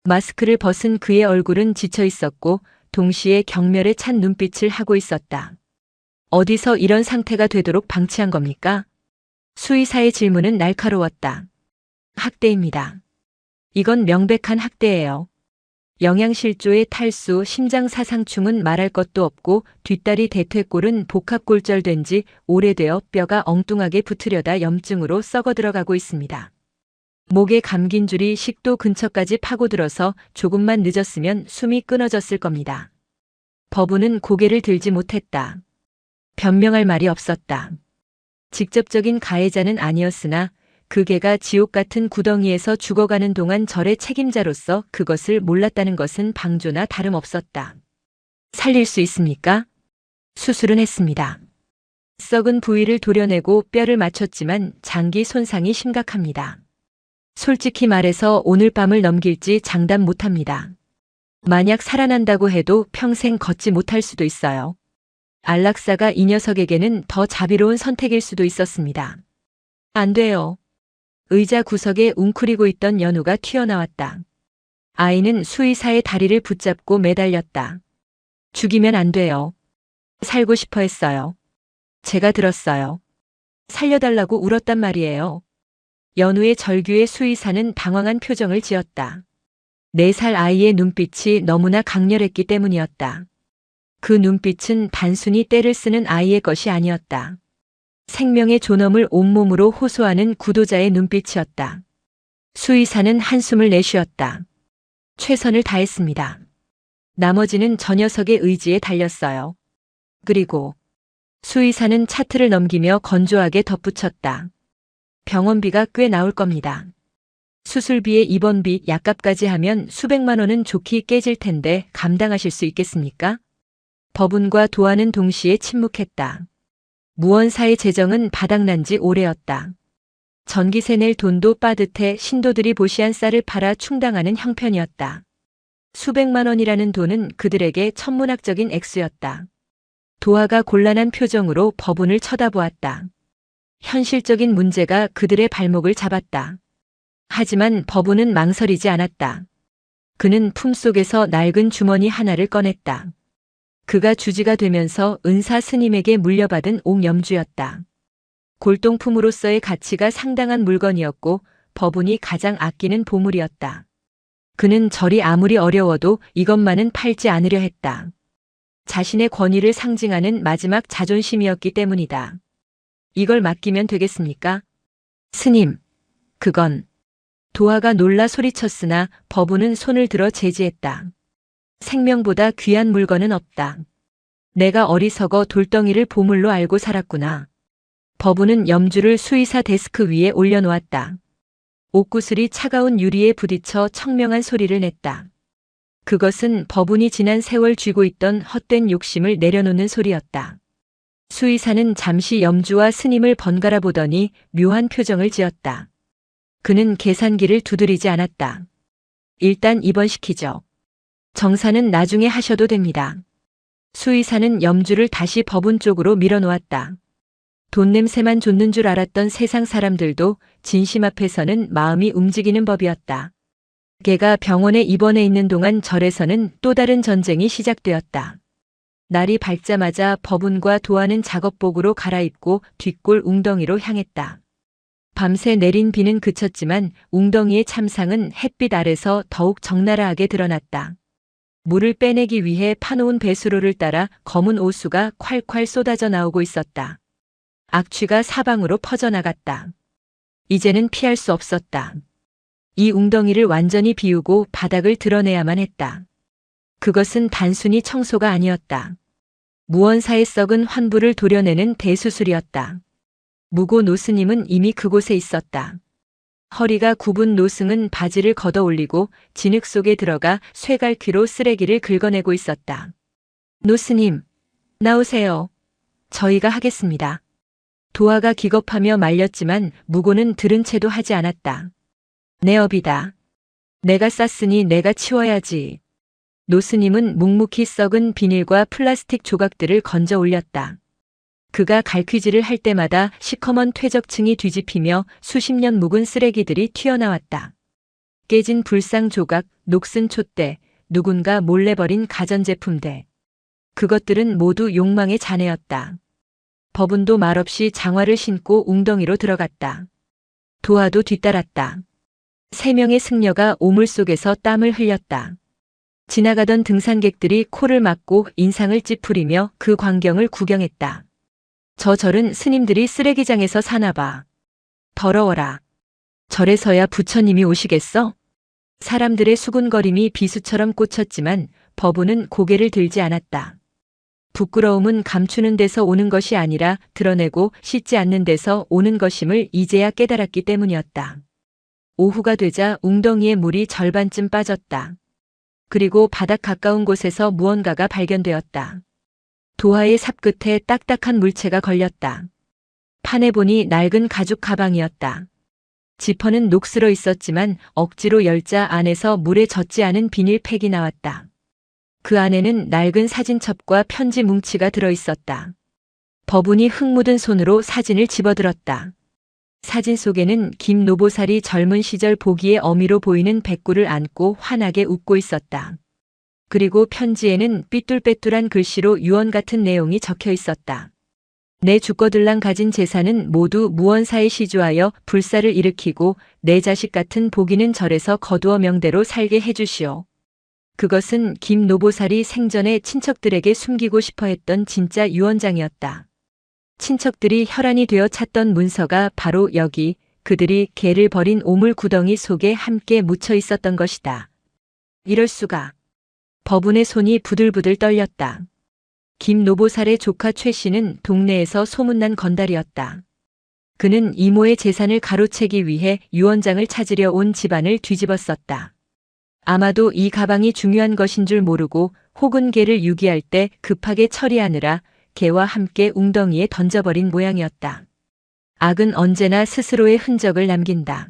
마스크를 벗은 그의 얼굴은 지쳐 있었고 동시에 경멸에 찬 눈빛을 하고 있었다. 어디서 이런 상태가 되도록 방치한 겁니까? 수의사의 질문은 날카로웠다. 학대입니다. 이건 명백한 학대예요. 영양실조의 탈수, 심장사상충은 말할 것도 없고 뒷다리 대퇴골은 복합골절된 지 오래되어 뼈가 엉뚱하게 붙으려다 염증으로 썩어 들어가고 있습니다. 목에 감긴 줄이 식도 근처까지 파고들어서 조금만 늦었으면 숨이 끊어졌을 겁니다. 법우는 고개를 들지 못했다. 변명할 말이 없었다. 직접적인 가해자는 아니었으나 그 개가 지옥 같은 구덩이에서 죽어가는 동안 절의 책임자로서 그것을 몰랐다는 것은 방조나 다름없었다. 살릴 수 있습니까? 수술은 했습니다. 썩은 부위를 도려내고 뼈를 맞췄지만 장기 손상이 심각합니다. 솔직히 말해서 오늘 밤을 넘길지 장담 못합니다. 만약 살아난다고 해도 평생 걷지 못할 수도 있어요. 안락사가 이 녀석에게는 더 자비로운 선택일 수도 있었습니다. 안 돼요. 의자 구석에 웅크리고 있던 연우가 튀어나왔다. 아이는 수의사의 다리를 붙잡고 매달렸다. 죽이면 안 돼요. 살고 싶어 했어요. 제가 들었어요. 살려달라고 울었단 말이에요. 연우의 절규에 수의사는 당황한 표정을 지었다. 4살 아이의 눈빛이 너무나 강렬했기 때문이었다. 그 눈빛은 단순히 떼를 쓰는 아이의 것이 아니었다. 생명의 존엄을 온몸으로 호소하는 구도자의 눈빛이었다. 수의사는 한숨을 내쉬었다. 최선을 다했습니다. 나머지는 저 녀석의 의지에 달렸어요. 그리고 수의사는 차트를 넘기며 건조하게 덧붙였다. 병원비가 꽤 나올 겁니다. 수술비에 입원비, 약값까지 하면 수백만 원은 좋게 깨질 텐데 감당하실 수 있겠습니까? 법운과 도안은 동시에 침묵했다. 무언사의 재정은 바닥난 지 오래였다. 전기세 낼 돈도 빠듯해 신도들이 보시한 쌀을 팔아 충당하는 형편이었다. 수백만 원이라는 돈은 그들에게 천문학적인 액수였다. 도화가 곤란한 표정으로 법운을 쳐다보았다. 현실적인 문제가 그들의 발목을 잡았다. 하지만 법운은 망설이지 않았다. 그는 품속에서 낡은 주머니 하나를 꺼냈다. 그가 주지가 되면서 은사 스님에게 물려받은 옥염주였다. 골동품으로서의 가치가 상당한 물건이었고 법운이 가장 아끼는 보물이었다. 그는 절이 아무리 어려워도 이것만은 팔지 않으려 했다. 자신의 권위를 상징하는 마지막 자존심이었기 때문이다. 이걸 맡기면 되겠습니까? 스님, 그건. 도화가 놀라 소리쳤으나 법운은 손을 들어 제지했다. 생명보다 귀한 물건은 없다. 내가 어리석어 돌덩이를 보물로 알고 살았구나. 법운은 염주를 수의사 데스크 위에 올려놓았다. 옥구슬이 차가운 유리에 부딪혀 청명한 소리를 냈다. 그것은 법운이 지난 세월 쥐고 있던 헛된 욕심을 내려놓는 소리였다. 수의사는 잠시 염주와 스님을 번갈아 보더니 묘한 표정을 지었다. 그는 계산기를 두드리지 않았다. 일단 입원시키죠. 정사는 나중에 하셔도 됩니다. 수의사는 염주를 다시 법운 쪽으로 밀어놓았다. 돈 냄새만 좇는 줄 알았던 세상 사람들도 진심 앞에서는 마음이 움직이는 법이었다. 걔가 병원에 입원해 있는 동안 절에서는 또 다른 전쟁이 시작되었다. 날이 밝자마자 법운과 도하는 작업복으로 갈아입고 뒷골 웅덩이로 향했다. 밤새 내린 비는 그쳤지만 웅덩이의 참상은 햇빛 아래서 더욱 적나라하게 드러났다. 물을 빼내기 위해 파놓은 배수로를 따라 검은 오수가 콸콸 쏟아져 나오고 있었다. 악취가 사방으로 퍼져나갔다. 이제는 피할 수 없었다. 이 웅덩이를 완전히 비우고 바닥을 드러내야만 했다. 그것은 단순히 청소가 아니었다. 무언사의 썩은 환부를 도려내는 대수술이었다. 무고 노스님은 이미 그곳에 있었다. 허리가 굽은 노승은 바지를 걷어 올리고 진흙 속에 들어가 쇠갈퀴로 쓰레기를 긁어내고 있었다. 노스님, 나오세요. 저희가 하겠습니다. 도화가 기겁하며 말렸지만 무고는 들은 채도 하지 않았다. 내 업이다. 내가 쌌으니 내가 치워야지. 노스님은 묵묵히 썩은 비닐과 플라스틱 조각들을 건져 올렸다. 그가 갈퀴질을 할 때마다 시커먼 퇴적층이 뒤집히며 수십 년 묵은 쓰레기들이 튀어나왔다. 깨진 불상 조각, 녹슨 촛대, 누군가 몰래 버린 가전제품들. 그것들은 모두 욕망의 잔해였다. 법운도 말없이 장화를 신고 웅덩이로 들어갔다. 도화도 뒤따랐다. 3명의 승려가 오물 속에서 땀을 흘렸다. 지나가던 등산객들이 코를 막고 인상을 찌푸리며 그 광경을 구경했다. 저 절은 스님들이 쓰레기장에서 사나봐. 더러워라. 절에서야 부처님이 오시겠어? 사람들의 수군거림이 비수처럼 꽂혔지만 법운은 고개를 들지 않았다. 부끄러움은 감추는 데서 오는 것이 아니라 드러내고 씻지 않는 데서 오는 것임을 이제야 깨달았기 때문이었다. 오후가 되자 웅덩이의 물이 절반쯤 빠졌다. 그리고 바닥 가까운 곳에서 무언가가 발견되었다. 도화의 삽끝에 딱딱한 물체가 걸렸다. 판에 보니 낡은 가죽 가방이었다. 지퍼는 녹슬어 있었지만 억지로 열자 안에서 물에 젖지 않은 비닐팩이 나왔다. 그 안에는 낡은 사진첩과 편지 뭉치가 들어 있었다. 법운이 흙 묻은 손으로 사진을 집어들었다. 사진 속에는 김 노보살이 젊은 시절 보기에 어미로 보이는 백구를 안고 환하게 웃고 있었다. 그리고 편지에는 삐뚤빼뚤한 글씨로 유언 같은 내용이 적혀 있었다. 내 주꺼들랑 가진 재산은 모두 무언사에 시주하여 불사를 일으키고 내 자식 같은 보기는 절에서 거두어 명대로 살게 해주시오. 그것은 김 노보살이 생전에 친척들에게 숨기고 싶어 했던 진짜 유언장이었다. 친척들이 혈안이 되어 찾던 문서가 바로 여기 그들이 개를 버린 오물 구덩이 속에 함께 묻혀 있었던 것이다. 이럴 수가. 법운의 손이 부들부들 떨렸다. 김 노보살의 조카 최 씨는 동네에서 소문난 건달이었다. 그는 이모의 재산을 가로채기 위해 유언장을 찾으려 온 집안을 뒤집었었다. 아마도 이 가방이 중요한 것인 줄 모르고 혹은 개를 유기할 때 급하게 처리하느라 개와 함께 웅덩이에 던져버린 모양이었다. 악은 언제나 스스로의 흔적을 남긴다.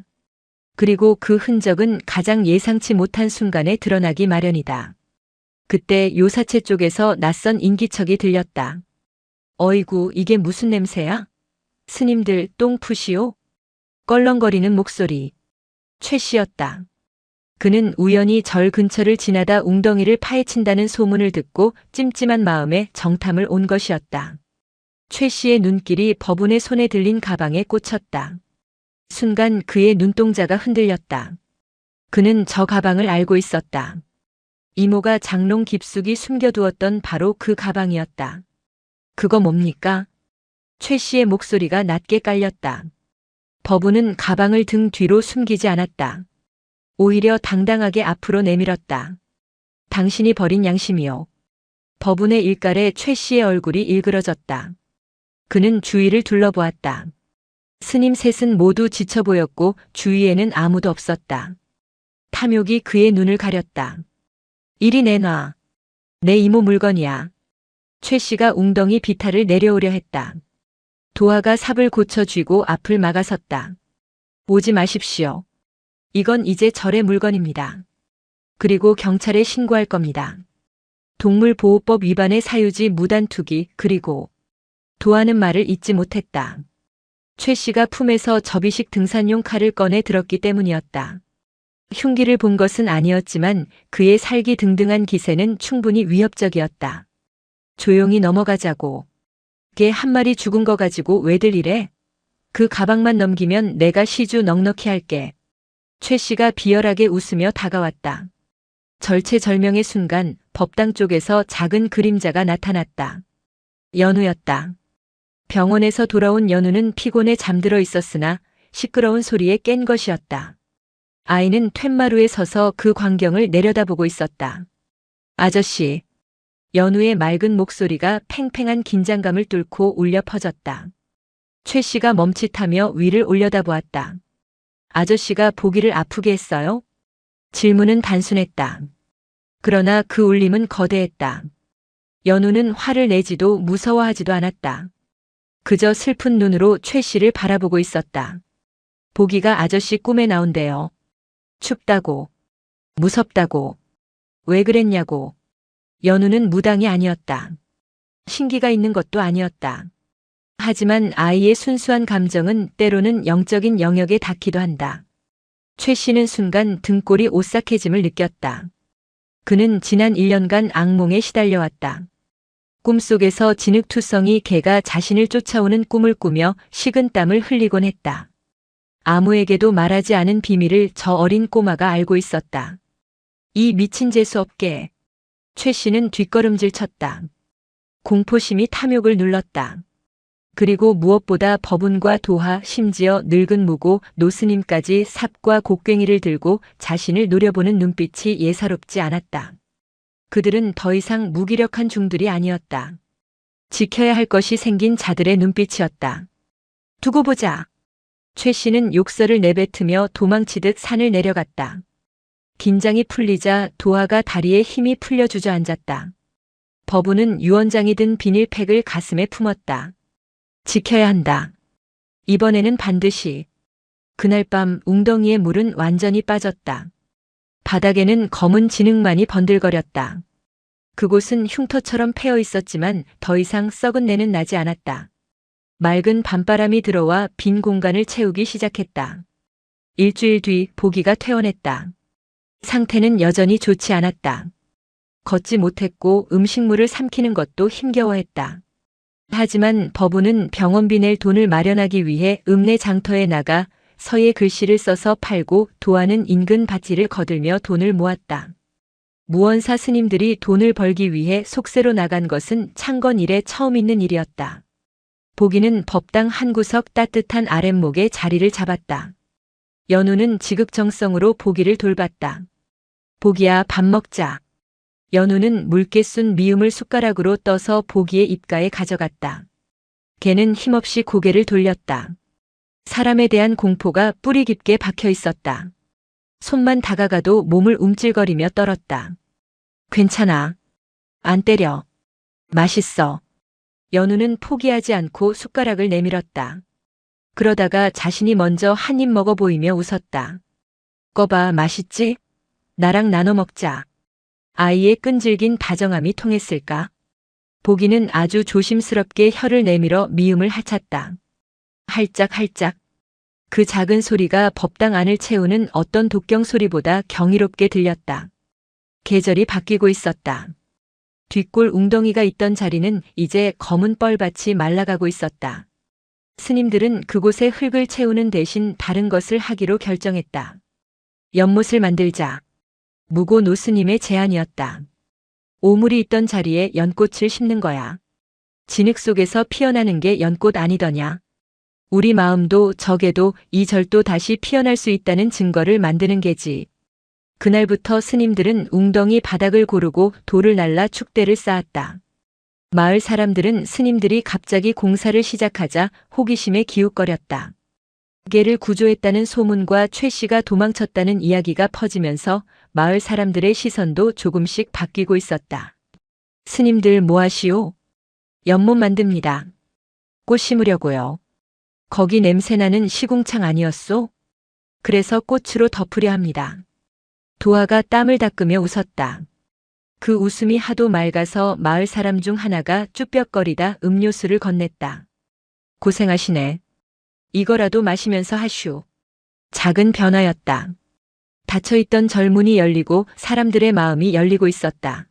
그리고 그 흔적은 가장 예상치 못한 순간에 드러나기 마련이다. 그때 요사체 쪽에서 낯선 인기척이 들렸다. 어이구, 이게 무슨 냄새야? 스님들 똥 푸시오? 껄렁거리는 목소리. 최 씨였다. 그는 우연히 절 근처를 지나다 웅덩이를 파헤친다는 소문을 듣고 찜찜한 마음에 정탐을 온 것이었다. 최 씨의 눈길이 법운의 손에 들린 가방에 꽂혔다. 순간 그의 눈동자가 흔들렸다. 그는 저 가방을 알고 있었다. 이모가 장롱 깊숙이 숨겨두었던 바로 그 가방이었다. 그거 뭡니까? 최 씨의 목소리가 낮게 깔렸다. 법운은 가방을 등 뒤로 숨기지 않았다. 오히려 당당하게 앞으로 내밀었다. 당신이 버린 양심이요. 법운의 일갈에 최 씨의 얼굴이 일그러졌다. 그는 주위를 둘러보았다. 스님 셋은 모두 지쳐 보였고 주위에는 아무도 없었다. 탐욕이 그의 눈을 가렸다. 이리 내놔. 내 이모 물건이야. 최 씨가 웅덩이 비탈을 내려오려 했다. 도화가 삽을 고쳐 쥐고 앞을 막아섰다. 오지 마십시오. 이건 이제 절의 물건입니다. 그리고 경찰에 신고할 겁니다. 동물보호법 위반의 사유지 무단 투기 그리고 도하는 말을 잊지 못했다. 최 씨가 품에서 접이식 등산용 칼을 꺼내 들었기 때문이었다. 흉기를 본 것은 아니었지만 그의 살기 등등한 기세는 충분히 위협적이었다. 조용히 넘어가자고. 개 한 마리 죽은 거 가지고 왜들 이래? 그 가방만 넘기면 내가 시주 넉넉히 할게. 최 씨가 비열하게 웃으며 다가왔다. 절체절명의 순간 법당 쪽에서 작은 그림자가 나타났다. 연우였다. 병원에서 돌아온 연우는 피곤해 잠들어 있었으나 시끄러운 소리에 깬 것이었다. 아이는 툇마루에 서서 그 광경을 내려다보고 있었다. 아저씨. 연우의 맑은 목소리가 팽팽한 긴장감을 뚫고 울려 퍼졌다. 최 씨가 멈칫하며 위를 올려다보았다. 아저씨가 보기를 아프게 했어요? 질문은 단순했다. 그러나 그 울림은 거대했다. 연우는 화를 내지도 무서워하지도 않았다. 그저 슬픈 눈으로 최 씨를 바라보고 있었다. 보기가 아저씨 꿈에 나온대요. 춥다고. 무섭다고. 왜 그랬냐고. 연우는 무당이 아니었다. 신기가 있는 것도 아니었다. 하지만 아이의 순수한 감정은 때로는 영적인 영역에 닿기도 한다. 최 씨는 순간 등골이 오싹해짐을 느꼈다. 그는 지난 1년간 악몽에 시달려왔다. 꿈속에서 진흙투성이 개가 자신을 쫓아오는 꿈을 꾸며 식은땀을 흘리곤 했다. 아무에게도 말하지 않은 비밀을 저 어린 꼬마가 알고 있었다. 이 미친 재수없게. 최 씨는 뒷걸음질 쳤다. 공포심이 탐욕을 눌렀다. 그리고 무엇보다 법운과 도하, 심지어 늙은 무고, 노스님까지 삽과 곡괭이를 들고 자신을 노려보는 눈빛이 예사롭지 않았다. 그들은 더 이상 무기력한 중들이 아니었다. 지켜야 할 것이 생긴 자들의 눈빛이었다. 두고 보자. 최 씨는 욕설을 내뱉으며 도망치듯 산을 내려갔다. 긴장이 풀리자 도하가 다리에 힘이 풀려 주저앉았다. 법운은 유언장이 든 비닐팩을 가슴에 품었다. 지켜야 한다. 이번에는 반드시. 그날 밤 웅덩이의 물은 완전히 빠졌다. 바닥에는 검은 진흙만이 번들거렸다. 그곳은 흉터처럼 패여 있었지만 더 이상 썩은 내는 나지 않았다. 맑은 밤바람이 들어와 빈 공간을 채우기 시작했다. 일주일 뒤 보기가 퇴원했다. 상태는 여전히 좋지 않았다. 걷지 못했고 음식물을 삼키는 것도 힘겨워했다. 하지만 법운은 병원비 낼 돈을 마련하기 위해 읍내 장터에 나가 서예 글씨를 써서 팔고 도하는 인근 밭일을 거들며 돈을 모았다. 무언사 스님들이 돈을 벌기 위해 속세로 나간 것은 창건 이래 처음 있는 일이었다. 보기는 법당 한 구석 따뜻한 아랫목에 자리를 잡았다. 연우는 지극정성으로 보기를 돌봤다. 보기야, 밥 먹자. 연우는 묽게 쏜 미음을 숟가락으로 떠서 보기의 입가에 가져갔다. 걔는 힘없이 고개를 돌렸다. 사람에 대한 공포가 뿌리 깊게 박혀 있었다. 손만 다가가도 몸을 움찔거리며 떨었다. 괜찮아. 안 때려. 맛있어. 연우는 포기하지 않고 숟가락을 내밀었다. 그러다가 자신이 먼저 한 입 먹어 보이며 웃었다. 꺼봐, 맛있지? 나랑 나눠 먹자. 아이의 끈질긴 다정함이 통했을까? 보기는 아주 조심스럽게 혀를 내밀어 미음을 하찼다. 할짝할짝. 그 작은 소리가 법당 안을 채우는 어떤 독경 소리보다 경이롭게 들렸다. 계절이 바뀌고 있었다. 뒷골 웅덩이가 있던 자리는 이제 검은 뻘밭이 말라가고 있었다. 스님들은 그곳에 흙을 채우는 대신 다른 것을 하기로 결정했다. 연못을 만들자. 무고 노스님의 제안이었다. 오물이 있던 자리에 연꽃을 심는 거야. 진흙 속에서 피어나는 게 연꽃 아니더냐. 우리 마음도 적에도 이 절도 다시 피어날 수 있다는 증거를 만드는 게지. 그날부터 스님들은 웅덩이 바닥을 고르고 돌을 날라 축대를 쌓았다. 마을 사람들은 스님들이 갑자기 공사를 시작하자 호기심에 기웃거렸다. 개를 구조했다는 소문과 최 씨가 도망쳤다는 이야기가 퍼지면서 마을 사람들의 시선도 조금씩 바뀌고 있었다. 스님들 뭐하시오? 연못 만듭니다. 꽃 심으려고요. 거기 냄새나는 시궁창 아니었소? 그래서 꽃으로 덮으려 합니다. 도하가 땀을 닦으며 웃었다. 그 웃음이 하도 맑아서 마을 사람 중 하나가 쭈뼛거리다 음료수를 건넸다. 고생하시네. 이거라도 마시면서 하슈. 작은 변화였다. 닫혀있던 절문이 열리고 사람들의 마음이 열리고 있었다.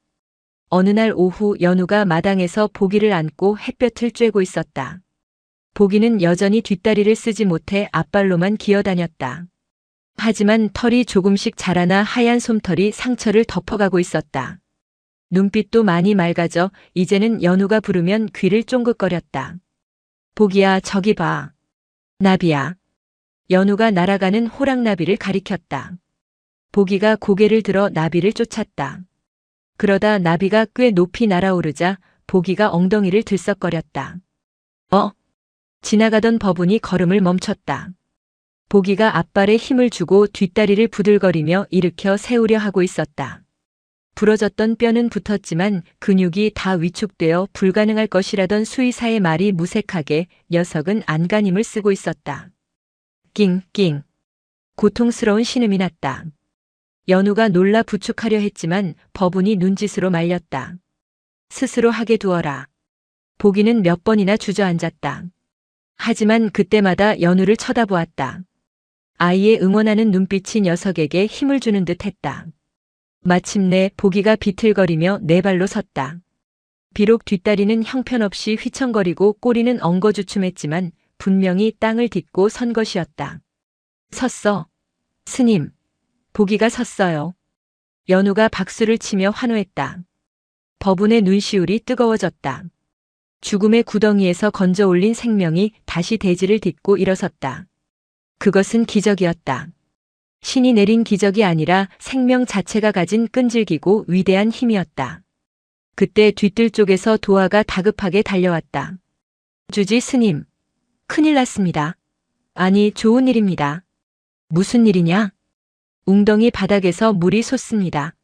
어느 날 오후 연우가 마당에서 보기를 안고 햇볕을 쬐고 있었다. 보기는 여전히 뒷다리를 쓰지 못해 앞발로만 기어다녔다. 하지만 털이 조금씩 자라나 하얀 솜털이 상처를 덮어가고 있었다. 눈빛도 많이 맑아져 이제는 연우가 부르면 귀를 쫑긋거렸다. 보기야, 저기 봐. 나비야. 연우가 날아가는 호랑나비를 가리켰다. 보기가 고개를 들어 나비를 쫓았다. 그러다 나비가 꽤 높이 날아오르자 보기가 엉덩이를 들썩거렸다. 지나가던 법은이 걸음을 멈췄다. 보기가 앞발에 힘을 주고 뒷다리를 부들거리며 일으켜 세우려 하고 있었다. 부러졌던 뼈는 붙었지만 근육이 다 위축되어 불가능할 것이라던 수의사의 말이 무색하게 녀석은 안간힘을 쓰고 있었다. 낑낑. 고통스러운 신음이 났다. 연우가 놀라 부축하려 했지만 법은이 눈짓으로 말렸다. 스스로 하게 두어라. 보기는 몇 번이나 주저앉았다. 하지만 그때마다 연우를 쳐다보았다. 아이의 응원하는 눈빛이 녀석에게 힘을 주는 듯 했다. 마침내 보기가 비틀거리며 네 발로 섰다. 비록 뒷다리는 형편없이 휘청거리고 꼬리는 엉거주춤했지만 분명히 땅을 딛고 선 것이었다. 섰어. 스님. 보기가 섰어요. 연우가 박수를 치며 환호했다. 법운의 눈시울이 뜨거워졌다. 죽음의 구덩이에서 건져 올린 생명이 다시 대지를 딛고 일어섰다. 그것은 기적이었다. 신이 내린 기적이 아니라 생명 자체가 가진 끈질기고 위대한 힘이었다. 그때 뒤뜰 쪽에서 도화가 다급하게 달려왔다. 주지 스님. 큰일 났습니다. 아니, 좋은 일입니다. 무슨 일이냐? 웅덩이 바닥에서 물이 솟습니다.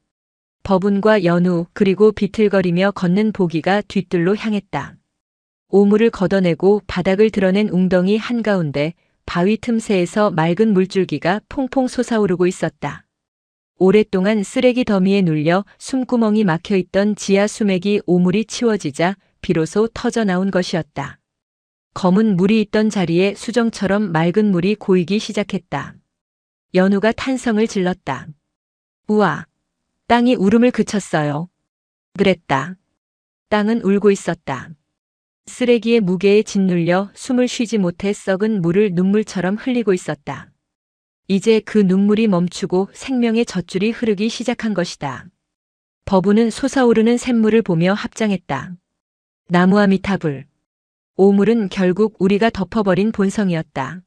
법운과 연우 그리고 비틀거리며 걷는 보기가 뒤뜰로 향했다. 오물을 걷어내고 바닥을 드러낸 웅덩이 한가운데 바위 틈새에서 맑은 물줄기가 퐁퐁 솟아오르고 있었다. 오랫동안 쓰레기 더미에 눌려 숨구멍이 막혀있던 지하 수맥이 오물이 치워지자 비로소 터져나온 것이었다. 검은 물이 있던 자리에 수정처럼 맑은 물이 고이기 시작했다. 연우가 탄성을 질렀다. 우와! 땅이 울음을 그쳤어요. 그랬다. 땅은 울고 있었다. 쓰레기의 무게에 짓눌려 숨을 쉬지 못해 썩은 물을 눈물처럼 흘리고 있었다. 이제 그 눈물이 멈추고 생명의 젖줄이 흐르기 시작한 것이다. 법운은 솟아오르는 샘물을 보며 합장했다. 나무아미타불. 오물은 결국 우리가 덮어버린 본성이었다.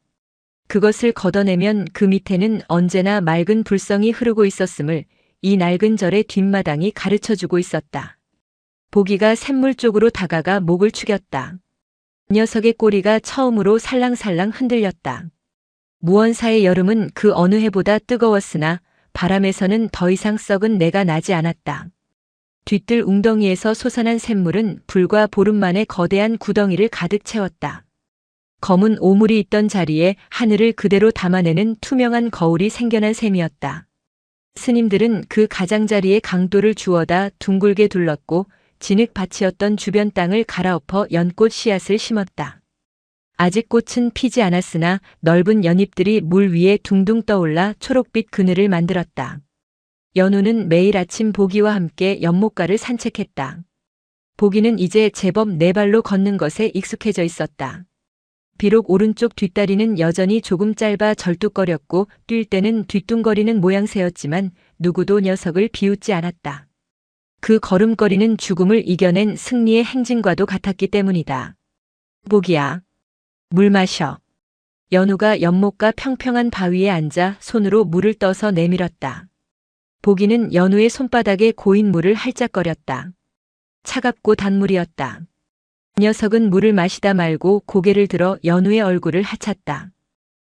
그것을 걷어내면 그 밑에는 언제나 맑은 불성이 흐르고 있었음을 이 낡은 절의 뒷마당이 가르쳐주고 있었다. 보기가 샘물 쪽으로 다가가 목을 축였다. 녀석의 꼬리가 처음으로 살랑살랑 흔들렸다. 무언사의 여름은 그 어느 해보다 뜨거웠으나 바람에서는 더 이상 썩은 내가 나지 않았다. 뒤뜰 웅덩이에서 솟아난 샘물은 불과 보름 만에 거대한 구덩이를 가득 채웠다. 검은 오물이 있던 자리에 하늘을 그대로 담아내는 투명한 거울이 생겨난 셈이었다. 스님들은 그 가장자리에 강도를 주워다 둥글게 둘렀고 진흙밭이었던 주변 땅을 갈아엎어 연꽃 씨앗을 심었다. 아직 꽃은 피지 않았으나 넓은 연잎들이 물 위에 둥둥 떠올라 초록빛 그늘을 만들었다. 연우는 매일 아침 보기와 함께 연못가를 산책했다. 보기는 이제 제법 네 발로 걷는 것에 익숙해져 있었다. 비록 오른쪽 뒷다리는 여전히 조금 짧아 절뚝거렸고 뛸 때는 뒤뚱거리는 모양새였지만 누구도 녀석을 비웃지 않았다. 그 걸음걸이는 죽음을 이겨낸 승리의 행진과도 같았기 때문이다. 보기야. 물 마셔. 연우가 연못가 평평한 바위에 앉아 손으로 물을 떠서 내밀었다. 보기는 연우의 손바닥에 고인 물을 할짝거렸다. 차갑고 단물이었다. 녀석은 물을 마시다 말고 고개를 들어 연우의 얼굴을 하찼다.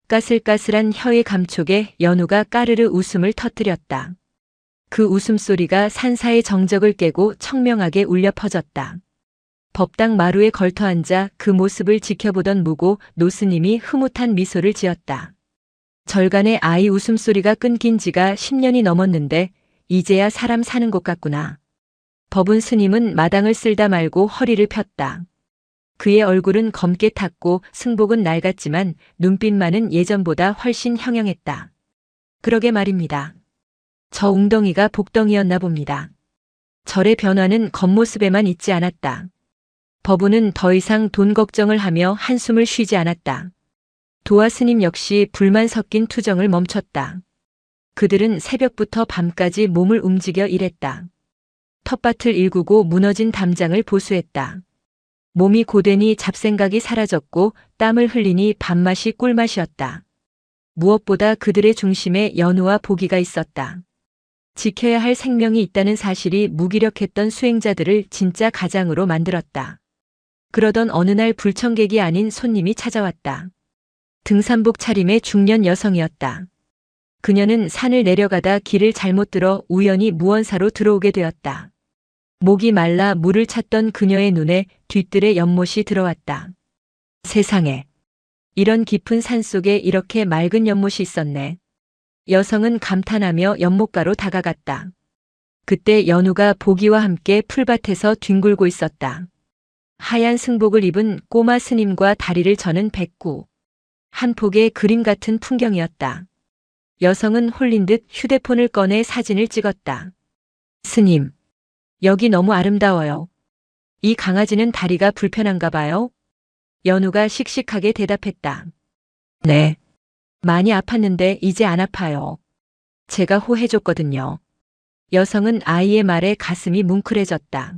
까슬까슬한 혀의 감촉에 연우가 까르르 웃음을 터뜨렸다. 그 웃음소리가 산사의 정적을 깨고 청명하게 울려 퍼졌다. 법당 마루에 걸터앉아 그 모습을 지켜보던 무고 노스님이 흐뭇한 미소를 지었다. 절간에 아이 웃음소리가 끊긴 지가 10년이 넘었는데 이제야 사람 사는 곳 같구나. 법운 스님은 마당을 쓸다 말고 허리를 폈다. 그의 얼굴은 검게 탔고 승복은 낡았지만 눈빛만은 예전보다 훨씬 형형했다. 그러게 말입니다. 저 웅덩이가 복덩이였나 봅니다. 절의 변화는 겉모습에만 있지 않았다. 법운은 더 이상 돈 걱정을 하며 한숨을 쉬지 않았다. 도화 스님 역시 불만 섞인 투정을 멈췄다. 그들은 새벽부터 밤까지 몸을 움직여 일했다. 텃밭을 일구고 무너진 담장을 보수했다. 몸이 고되니 잡생각이 사라졌고 땀을 흘리니 밥맛이 꿀맛이었다. 무엇보다 그들의 중심에 연우와 보기가 있었다. 지켜야 할 생명이 있다는 사실이 무기력했던 수행자들을 진짜 가장으로 만들었다. 그러던 어느 날 불청객이 아닌 손님이 찾아왔다. 등산복 차림의 중년 여성이었다. 그녀는 산을 내려가다 길을 잘못 들어 우연히 무언사로 들어오게 되었다. 목이 말라 물을 찾던 그녀의 눈에 뒤뜰의 연못이 들어왔다. 세상에, 이런 깊은 산 속에 이렇게 맑은 연못이 있었네. 여성은 감탄하며 연못가로 다가갔다. 그때 연우가 보기와 함께 풀밭에서 뒹굴고 있었다. 하얀 승복을 입은 꼬마 스님과 다리를 저는 백구. 한 폭의 그림 같은 풍경이었다. 여성은 홀린 듯 휴대폰을 꺼내 사진을 찍었다. 스님, 여기 너무 아름다워요. 이 강아지는 다리가 불편한가 봐요? 연우가 씩씩하게 대답했다. 네. 많이 아팠는데 이제 안 아파요. 제가 호해줬거든요. 여성은 아이의 말에 가슴이 뭉클해졌다.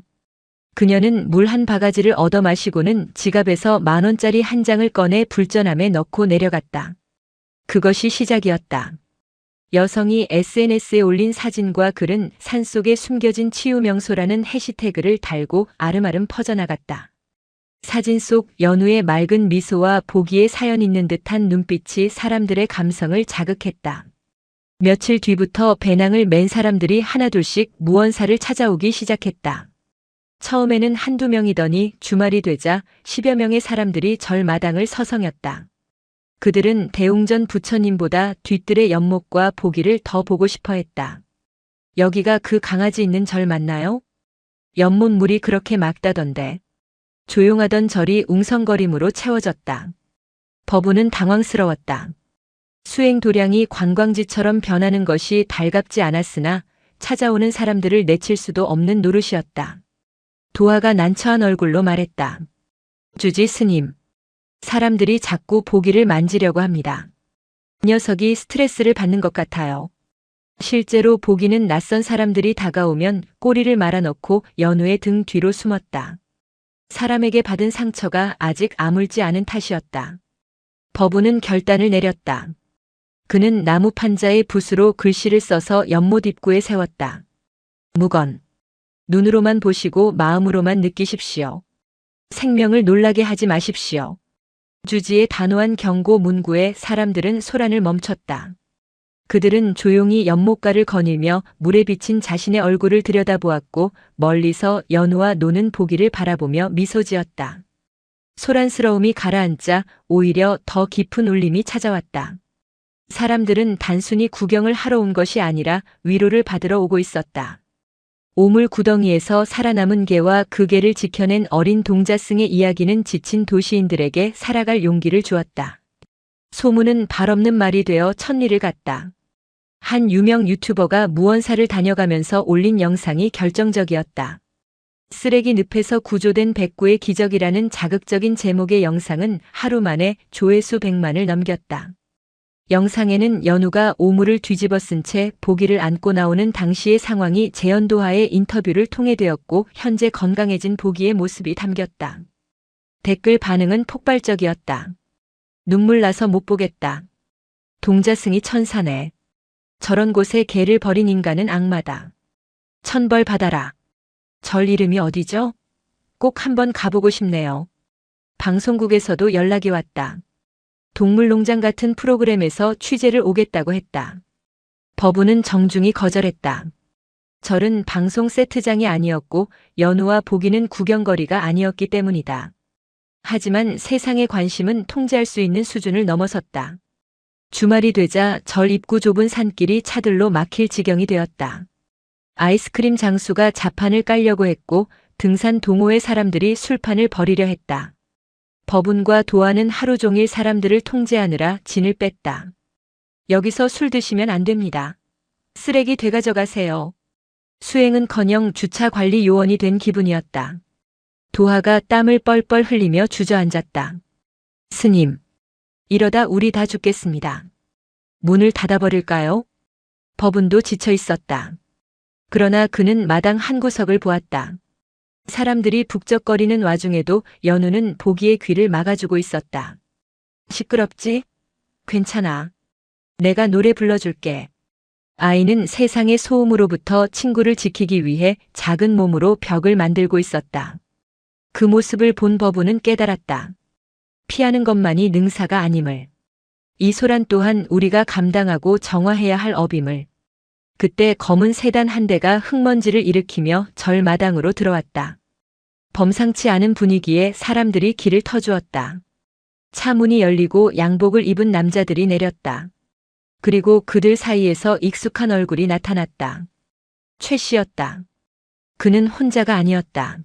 그녀는 물 한 바가지를 얻어 마시고는 지갑에서 10,000원짜리 한 장을 꺼내 불전함에 넣고 내려갔다. 그것이 시작이었다. 여성이 SNS에 올린 사진과 글은 산속에 숨겨진 치유 명소라는 해시태그를 달고 아름아름 퍼져나갔다. 사진 속 연우의 맑은 미소와 보기에 사연 있는 듯한 눈빛이 사람들의 감성을 자극했다. 며칠 뒤부터 배낭을 맨 사람들이 하나둘씩 무언사를 찾아오기 시작했다. 처음에는 한두 명이더니 주말이 되자 10여 명의 사람들이 절 마당을 서성였다. 그들은 대웅전 부처님보다 뒤뜰의 연못과 보기를 더 보고 싶어 했다. 여기가 그 강아지 있는 절 맞나요? 연못 물이 그렇게 맑다던데. 조용하던 절이 웅성거림으로 채워졌다. 법우는 당황스러웠다. 수행 도량이 관광지처럼 변하는 것이 달갑지 않았으나 찾아오는 사람들을 내칠 수도 없는 노릇이었다. 도화가 난처한 얼굴로 말했다. 주지 스님. 사람들이 자꾸 보기를 만지려고 합니다. 녀석이 스트레스를 받는 것 같아요. 실제로 보기는 낯선 사람들이 다가오면 꼬리를 말아넣고 연우의 등 뒤로 숨었다. 사람에게 받은 상처가 아직 아물지 않은 탓이었다. 법우는 결단을 내렸다. 그는 나무 판자에 붓으로 글씨를 써서 연못 입구에 세웠다. 무건. 눈으로만 보시고 마음으로만 느끼십시오. 생명을 놀라게 하지 마십시오. 주지의 단호한 경고 문구에 사람들은 소란을 멈췄다. 그들은 조용히 연못가를 거닐며 물에 비친 자신의 얼굴을 들여다보았고 멀리서 연우와 노는 보기를 바라보며 미소 지었다. 소란스러움이 가라앉자 오히려 더 깊은 울림이 찾아왔다. 사람들은 단순히 구경을 하러 온 것이 아니라 위로를 받으러 오고 있었다. 오물 구덩이에서 살아남은 개와 그 개를 지켜낸 어린 동자승의 이야기는 지친 도시인들에게 살아갈 용기를 주었다. 소문은 발없는 말이 되어 천리를 갔다. 한 유명 유튜버가 무언사를 다녀가면서 올린 영상이 결정적이었다. 쓰레기 늪에서 구조된 백구의 기적이라는 자극적인 제목의 영상은 하루 만에 조회수 100만을 넘겼다. 영상에는 연우가 오물을 뒤집어 쓴 채 보기를 안고 나오는 당시의 상황이 재현도하의 인터뷰를 통해 되었고 현재 건강해진 보기의 모습이 담겼다. 댓글 반응은 폭발적이었다. 눈물 나서 못 보겠다. 동자승이 천사네. 저런 곳에 개를 버린 인간은 악마다. 천벌 받아라. 절 이름이 어디죠? 꼭 한번 가보고 싶네요. 방송국에서도 연락이 왔다. 동물농장 같은 프로그램에서 취재를 오겠다고 했다. 법우는 정중히 거절했다. 절은 방송 세트장이 아니었고 연우와 보기는 구경거리가 아니었기 때문이다. 하지만 세상의 관심은 통제할 수 있는 수준을 넘어섰다. 주말이 되자 절 입구 좁은 산길이 차들로 막힐 지경이 되었다. 아이스크림 장수가 자판을 깔려고 했고 등산 동호회 사람들이 술판을 벌이려 했다. 법운과 도화는 하루 종일 사람들을 통제하느라 진을 뺐다. 여기서 술 드시면 안 됩니다. 쓰레기 되가져가세요. 수행은커녕 주차 관리 요원이 된 기분이었다. 도화가 땀을 뻘뻘 흘리며 주저앉았다. 스님, 이러다 우리 다 죽겠습니다. 문을 닫아버릴까요? 법운도 지쳐 있었다. 그러나 그는 마당 한 구석을 보았다. 사람들이 북적거리는 와중에도 연우는 보기의 귀를 막아주고 있었다. 시끄럽지? 괜찮아. 내가 노래 불러줄게. 아이는 세상의 소음으로부터 친구를 지키기 위해 작은 몸으로 벽을 만들고 있었다. 그 모습을 본 법우는 깨달았다. 피하는 것만이 능사가 아님을. 이 소란 또한 우리가 감당하고 정화해야 할 업임을. 그때 검은 세단 한 대가 흙먼지를 일으키며 절마당으로 들어왔다. 범상치 않은 분위기에 사람들이 길을 터주었다. 차 문이 열리고 양복을 입은 남자들이 내렸다. 그리고 그들 사이에서 익숙한 얼굴이 나타났다. 최 씨였다. 그는 혼자가 아니었다.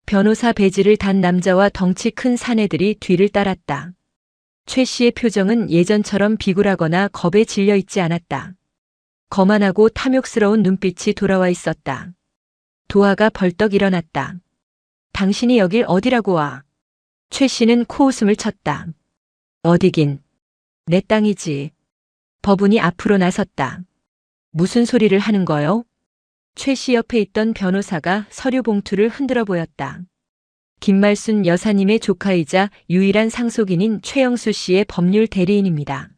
변호사 배지를 단 남자와 덩치 큰 사내들이 뒤를 따랐다. 최 씨의 표정은 예전처럼 비굴하거나 겁에 질려 있지 않았다. 거만하고 탐욕스러운 눈빛이 돌아와 있었다. 도화가 벌떡 일어났다. 당신이 여길 어디라고 와? 최 씨는 코웃음을 쳤다. 어디긴. 내 땅이지. 법운이 앞으로 나섰다. 무슨 소리를 하는 거요? 최 씨 옆에 있던 변호사가 서류 봉투를 흔들어 보였다. 김말순 여사님의 조카이자 유일한 상속인인 최영수 씨의 법률 대리인입니다.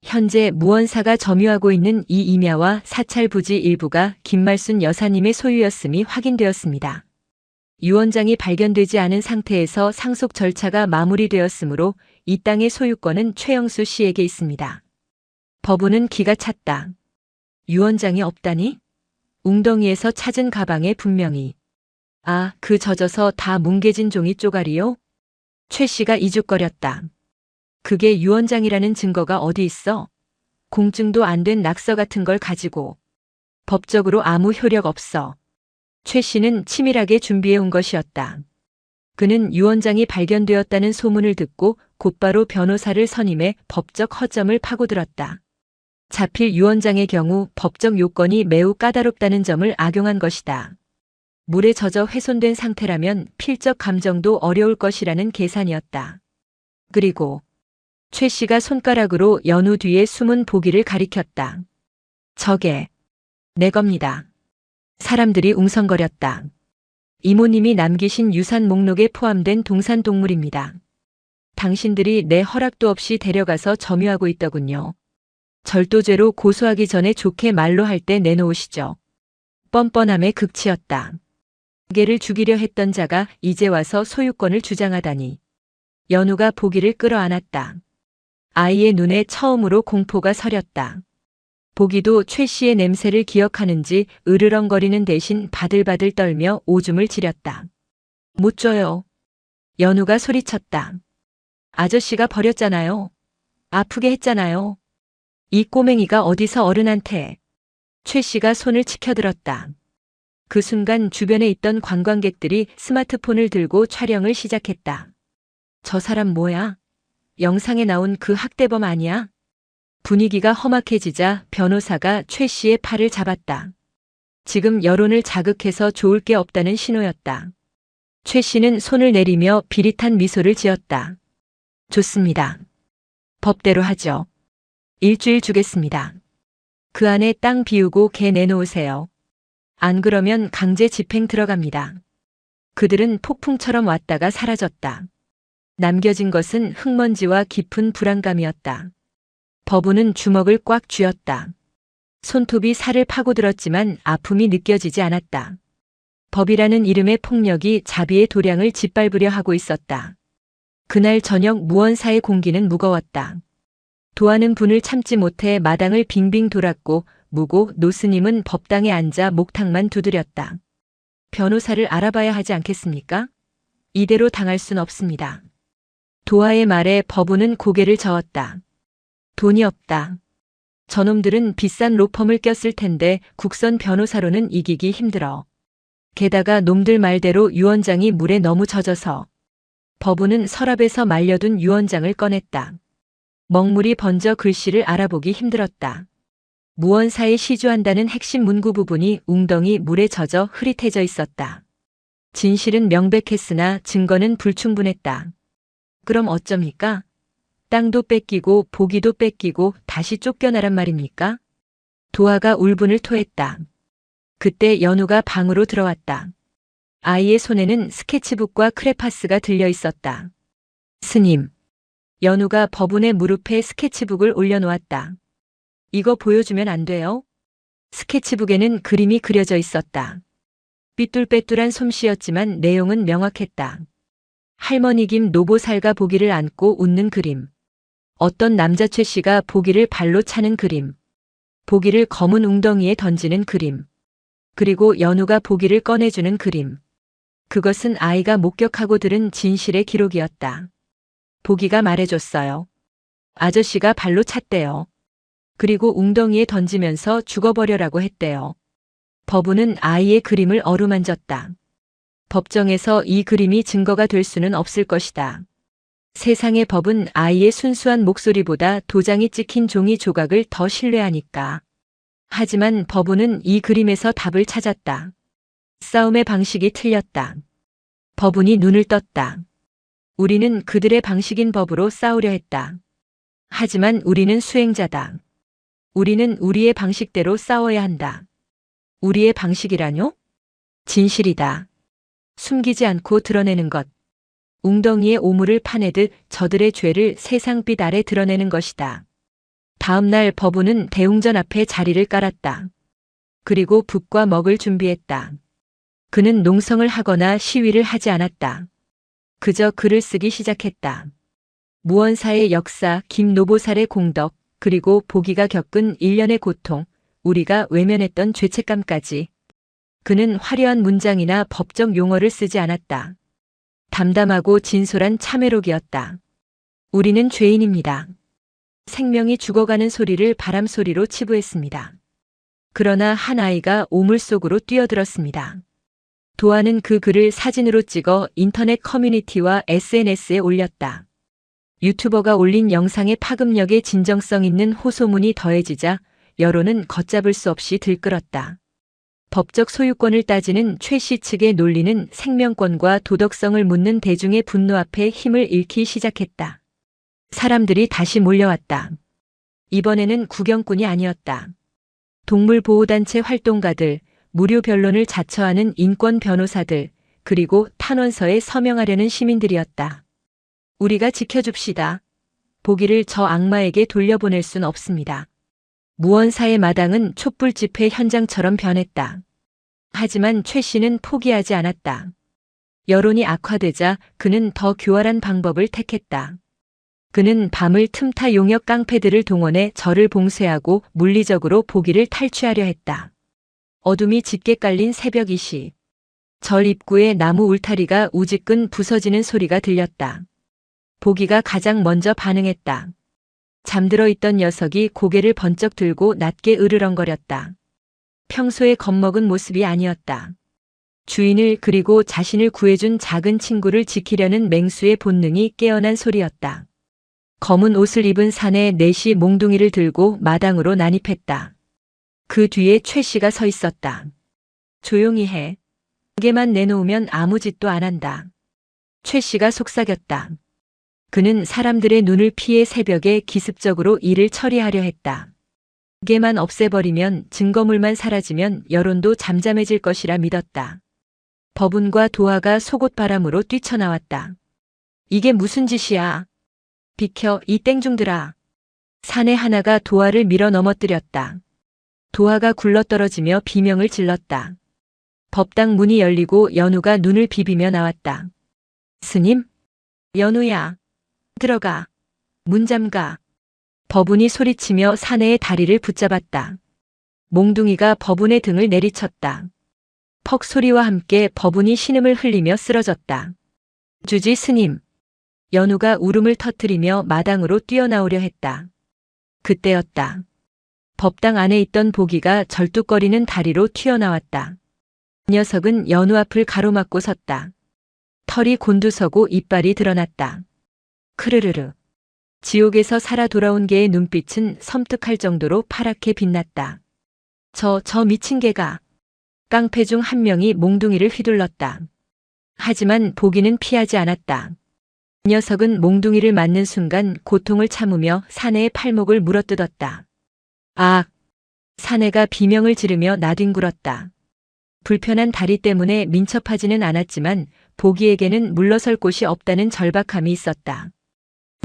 현재 무언사가 점유하고 있는 이 임야와 사찰 부지 일부가 김말순 여사님의 소유였음이 확인되었습니다. 유언장이 발견되지 않은 상태에서 상속 절차가 마무리되었으므로 이 땅의 소유권은 최영수 씨에게 있습니다. 법원은 기가 찼다. 유언장이 없다니? 웅덩이에서 찾은 가방에 분명히. 아, 그 젖어서 다 뭉개진 종이 쪼가리요? 최 씨가 이죽거렸다. 그게 유언장이라는 증거가 어디 있어? 공증도 안 된 낙서 같은 걸 가지고. 법적으로 아무 효력 없어. 최 씨는 치밀하게 준비해 온 것이었다. 그는 유언장이 발견되었다는 소문을 듣고 곧바로 변호사를 선임해 법적 허점을 파고들었다. 자필 유언장의 경우 법적 요건이 매우 까다롭다는 점을 악용한 것이다. 물에 젖어 훼손된 상태라면 필적 감정도 어려울 것이라는 계산이었다. 그리고 최 씨가 손가락으로 연우 뒤에 숨은 보기를 가리켰다. 저게 내 겁니다. 사람들이 웅성거렸다. 이모님이 남기신 유산 목록에 포함된 동산동물입니다. 당신들이 내 허락도 없이 데려가서 점유하고 있더군요. 절도죄로 고소하기 전에 좋게 말로 할 때 내놓으시죠. 뻔뻔함의 극치였다. 개를 죽이려 했던 자가 이제 와서 소유권을 주장하다니. 연우가 보기를 끌어안았다. 아이의 눈에 처음으로 공포가 서렸다. 보기도 최 씨의 냄새를 기억하는지 으르렁거리는 대신 바들바들 떨며 오줌을 지렸다. 못 줘요. 연우가 소리쳤다. 아저씨가 버렸잖아요. 아프게 했잖아요. 이 꼬맹이가 어디서 어른한테. 최 씨가 손을 치켜들었다. 그 순간 주변에 있던 관광객들이 스마트폰을 들고 촬영을 시작했다. 저 사람 뭐야? 영상에 나온 그 학대범 아니야? 분위기가 험악해지자 변호사가 최 씨의 팔을 잡았다. 지금 여론을 자극해서 좋을 게 없다는 신호였다. 최 씨는 손을 내리며 비릿한 미소를 지었다. 좋습니다. 법대로 하죠. 일주일 주겠습니다. 그 안에 땅 비우고 개 내놓으세요. 안 그러면 강제 집행 들어갑니다. 그들은 폭풍처럼 왔다가 사라졌다. 남겨진 것은 흙먼지와 깊은 불안감이었다. 법우는 주먹을 꽉 쥐었다. 손톱이 살을 파고들었지만 아픔이 느껴지지 않았다. 법이라는 이름의 폭력이 자비의 도량을 짓밟으려 하고 있었다. 그날 저녁 무언사의 공기는 무거웠다. 도하는 분을 참지 못해 마당을 빙빙 돌았고 무고 노스님은 법당에 앉아 목탁만 두드렸다. 변호사를 알아봐야 하지 않겠습니까? 이대로 당할 순 없습니다. 도하의 말에 법우는 고개를 저었다. 돈이 없다. 저놈들은 비싼 로펌을 꼈을 텐데 국선 변호사로는 이기기 힘들어. 게다가 놈들 말대로 유언장이 물에 너무 젖어서. 법우는 서랍에서 말려둔 유언장을 꺼냈다. 먹물이 번져 글씨를 알아보기 힘들었다. 무언사에 시주한다는 핵심 문구 부분이 웅덩이 물에 젖어 흐릿해져 있었다. 진실은 명백했으나 증거는 불충분했다. 그럼 어쩝니까? 땅도 뺏기고 보기도 뺏기고 다시 쫓겨나란 말입니까? 도하가 울분을 토했다. 그때 연우가 방으로 들어왔다. 아이의 손에는 스케치북과 크레파스가 들려 있었다. 스님. 연우가 법운의 무릎에 스케치북을 올려놓았다. 이거 보여주면 안 돼요? 스케치북에는 그림이 그려져 있었다. 삐뚤빼뚤한 솜씨였지만 내용은 명확했다. 할머니 김 노보살가 보기를 안고 웃는 그림. 어떤 남자 최 씨가 보기를 발로 차는 그림. 보기를 검은 웅덩이에 던지는 그림. 그리고 연우가 보기를 꺼내주는 그림. 그것은 아이가 목격하고 들은 진실의 기록이었다. 보기가 말해줬어요. 아저씨가 발로 찼대요. 그리고 웅덩이에 던지면서 죽어버려라고 했대요. 법원은 아이의 그림을 어루만졌다. 법정에서 이 그림이 증거가 될 수는 없을 것이다. 세상의 법은 아이의 순수한 목소리보다 도장이 찍힌 종이 조각을 더 신뢰하니까. 하지만 법원은 이 그림에서 답을 찾았다. 싸움의 방식이 틀렸다. 법원이 눈을 떴다. 우리는 그들의 방식인 법으로 싸우려 했다. 하지만 우리는 수행자다. 우리는 우리의 방식대로 싸워야 한다. 우리의 방식이라뇨? 진실이다. 숨기지 않고 드러내는 것. 웅덩이에 오물을 파내듯 저들의 죄를 세상빛 아래 드러내는 것이다. 다음 날 법원은 대웅전 앞에 자리를 깔았다. 그리고 북과 먹을 준비했다. 그는 농성을 하거나 시위를 하지 않았다. 그저 글을 쓰기 시작했다. 무언사의 역사, 김노보살의 공덕, 그리고 보기가 겪은 일련의 고통, 우리가 외면했던 죄책감까지. 그는 화려한 문장이나 법적 용어를 쓰지 않았다. 담담하고 진솔한 참회록이었다. 우리는 죄인입니다. 생명이 죽어가는 소리를 바람소리로 치부했습니다. 그러나 한 아이가 오물 속으로 뛰어들었습니다. 도안은 그 글을 사진으로 찍어 인터넷 커뮤니티와 SNS에 올렸다. 유튜버가 올린 영상의 파급력에 진정성 있는 호소문이 더해지자 여론은 걷잡을 수 없이 들끓었다. 법적 소유권을 따지는 최 씨 측의 논리는 생명권과 도덕성을 묻는 대중의 분노 앞에 힘을 잃기 시작했다. 사람들이 다시 몰려왔다. 이번에는 구경꾼이 아니었다. 동물보호단체 활동가들, 무료 변론을 자처하는 인권 변호사들, 그리고 탄원서에 서명하려는 시민들이었다. 우리가 지켜줍시다. 보기를 저 악마에게 돌려보낼 순 없습니다. 무언사의 마당은 촛불 집회 현장처럼 변했다. 하지만 최 씨는 포기하지 않았다. 여론이 악화되자 그는 더 교활한 방법을 택했다. 그는 밤을 틈타 용역 깡패들을 동원해 저를 봉쇄하고 물리적으로 보기를 탈취하려 했다. 어둠이 짙게 깔린 새벽 2시. 절 입구에 나무 울타리가 우지끈 부서지는 소리가 들렸다. 보기가 가장 먼저 반응했다. 잠들어 있던 녀석이 고개를 번쩍 들고 낮게 으르렁거렸다. 평소에 겁먹은 모습이 아니었다. 주인을 그리고 자신을 구해준 작은 친구를 지키려는 맹수의 본능이 깨어난 소리였다. 검은 옷을 입은 사내 넷이 몽둥이를 들고 마당으로 난입했다. 그 뒤에 최 씨가 서 있었다. 조용히 해. 고개만 내놓으면 아무 짓도 안 한다. 최 씨가 속삭였다. 그는 사람들의 눈을 피해 새벽에 기습적으로 일을 처리하려 했다. 고개만 없애버리면 증거물만 사라지면 여론도 잠잠해질 것이라 믿었다. 법운과 도화가 속옷바람으로 뛰쳐나왔다. 이게 무슨 짓이야? 비켜 이 땡중들아. 사내 하나가 도화를 밀어 넘어뜨렸다. 도화가 굴러떨어지며 비명을 질렀다. 법당 문이 열리고 연우가 눈을 비비며 나왔다. 스님? 연우야. 들어가. 문 잠가. 법운이 소리치며 사내의 다리를 붙잡았다. 몽둥이가 법운의 등을 내리쳤다. 퍽 소리와 함께 법운이 신음을 흘리며 쓰러졌다. 주지 스님. 연우가 울음을 터뜨리며 마당으로 뛰어나오려 했다. 그때였다. 법당 안에 있던 보기가 절뚝거리는 다리로 튀어나왔다. 녀석은 연우 앞을 가로막고 섰다. 털이 곤두서고 이빨이 드러났다. 크르르르. 지옥에서 살아 돌아온 개의 눈빛은 섬뜩할 정도로 파랗게 빛났다. 저 미친 개가. 깡패 중 한 명이 몽둥이를 휘둘렀다. 하지만 보기는 피하지 않았다. 녀석은 몽둥이를 맞는 순간 고통을 참으며 사내의 팔목을 물어뜯었다. 아! 사내가 비명을 지르며 나뒹굴었다. 불편한 다리 때문에 민첩하지는 않았지만 보기에게는 물러설 곳이 없다는 절박함이 있었다.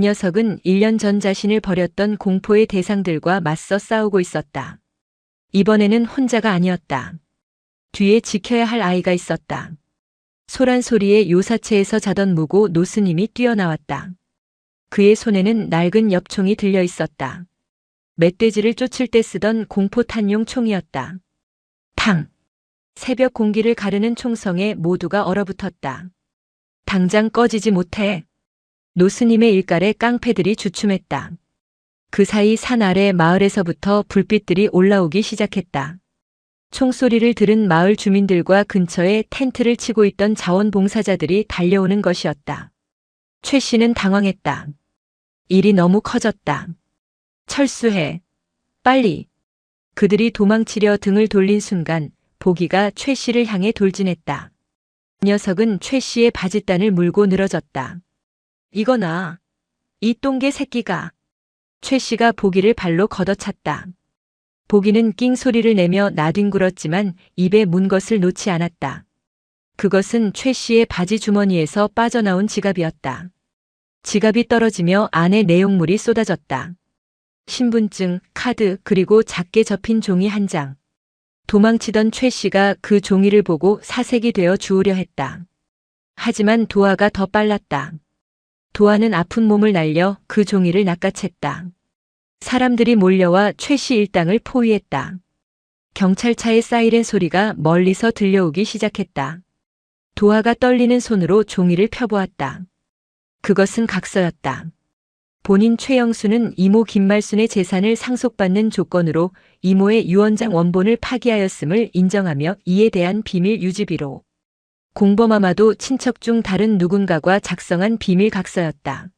녀석은 1년 전 자신을 버렸던 공포의 대상들과 맞서 싸우고 있었다. 이번에는 혼자가 아니었다. 뒤에 지켜야 할 아이가 있었다. 소란 소리에 요사체에서 자던 무고 노스님이 뛰어나왔다. 그의 손에는 낡은 엽총이 들려 있었다. 멧돼지를 쫓을 때 쓰던 공포탄용 총이었다. 탕! 새벽 공기를 가르는 총성에 모두가 얼어붙었다. 당장 꺼지지 못해. 노스님의 일갈에 깡패들이 주춤했다. 그 사이 산 아래 마을에서부터 불빛들이 올라오기 시작했다. 총소리를 들은 마을 주민들과 근처에 텐트를 치고 있던 자원봉사자들이 달려오는 것이었다. 최 씨는 당황했다. 일이 너무 커졌다. 철수해. 빨리. 그들이 도망치려 등을 돌린 순간 보기가 최 씨를 향해 돌진했다. 녀석은 최 씨의 바짓단을 물고 늘어졌다. 이거나. 이 똥개 새끼가. 최 씨가 보기를 발로 걷어찼다. 보기는 낑 소리를 내며 나뒹굴었지만 입에 문 것을 놓지 않았다. 그것은 최 씨의 바지 주머니에서 빠져나온 지갑이었다. 지갑이 떨어지며 안에 내용물이 쏟아졌다. 신분증, 카드, 그리고 작게 접힌 종이 한 장. 도망치던 최 씨가 그 종이를 보고 사색이 되어 주우려 했다. 하지만 도아가 더 빨랐다. 도아는 아픈 몸을 날려 그 종이를 낚아챘다. 사람들이 몰려와 최 씨 일당을 포위했다. 경찰차의 사이렌 소리가 멀리서 들려오기 시작했다. 도아가 떨리는 손으로 종이를 펴보았다. 그것은 각서였다. 본인 최영수는 이모 김말순의 재산을 상속받는 조건으로 이모의 유언장 원본을 파기하였음을 인정하며 이에 대한 비밀 유지비로 공범아마도 친척 중 다른 누군가가 작성한 비밀 각서였다.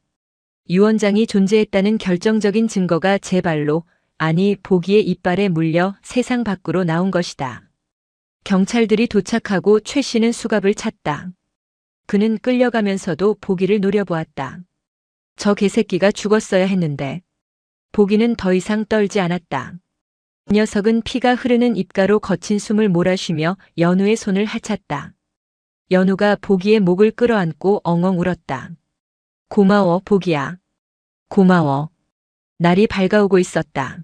유언장이 존재했다는 결정적인 증거가 제 발로, 아니 보기의 이빨에 물려 세상 밖으로 나온 것이다. 경찰들이 도착하고 최 씨는 수갑을 찼다. 그는 끌려가면서도 보기를 노려보았다. 저 개새끼가 죽었어야 했는데. 보기는 더 이상 떨지 않았다. 녀석은 피가 흐르는 입가로 거친 숨을 몰아쉬며 연우의 손을 헤찼다. 연우가 보기의 목을 끌어안고 엉엉 울었다. 고마워, 보기야. 고마워. 날이 밝아오고 있었다.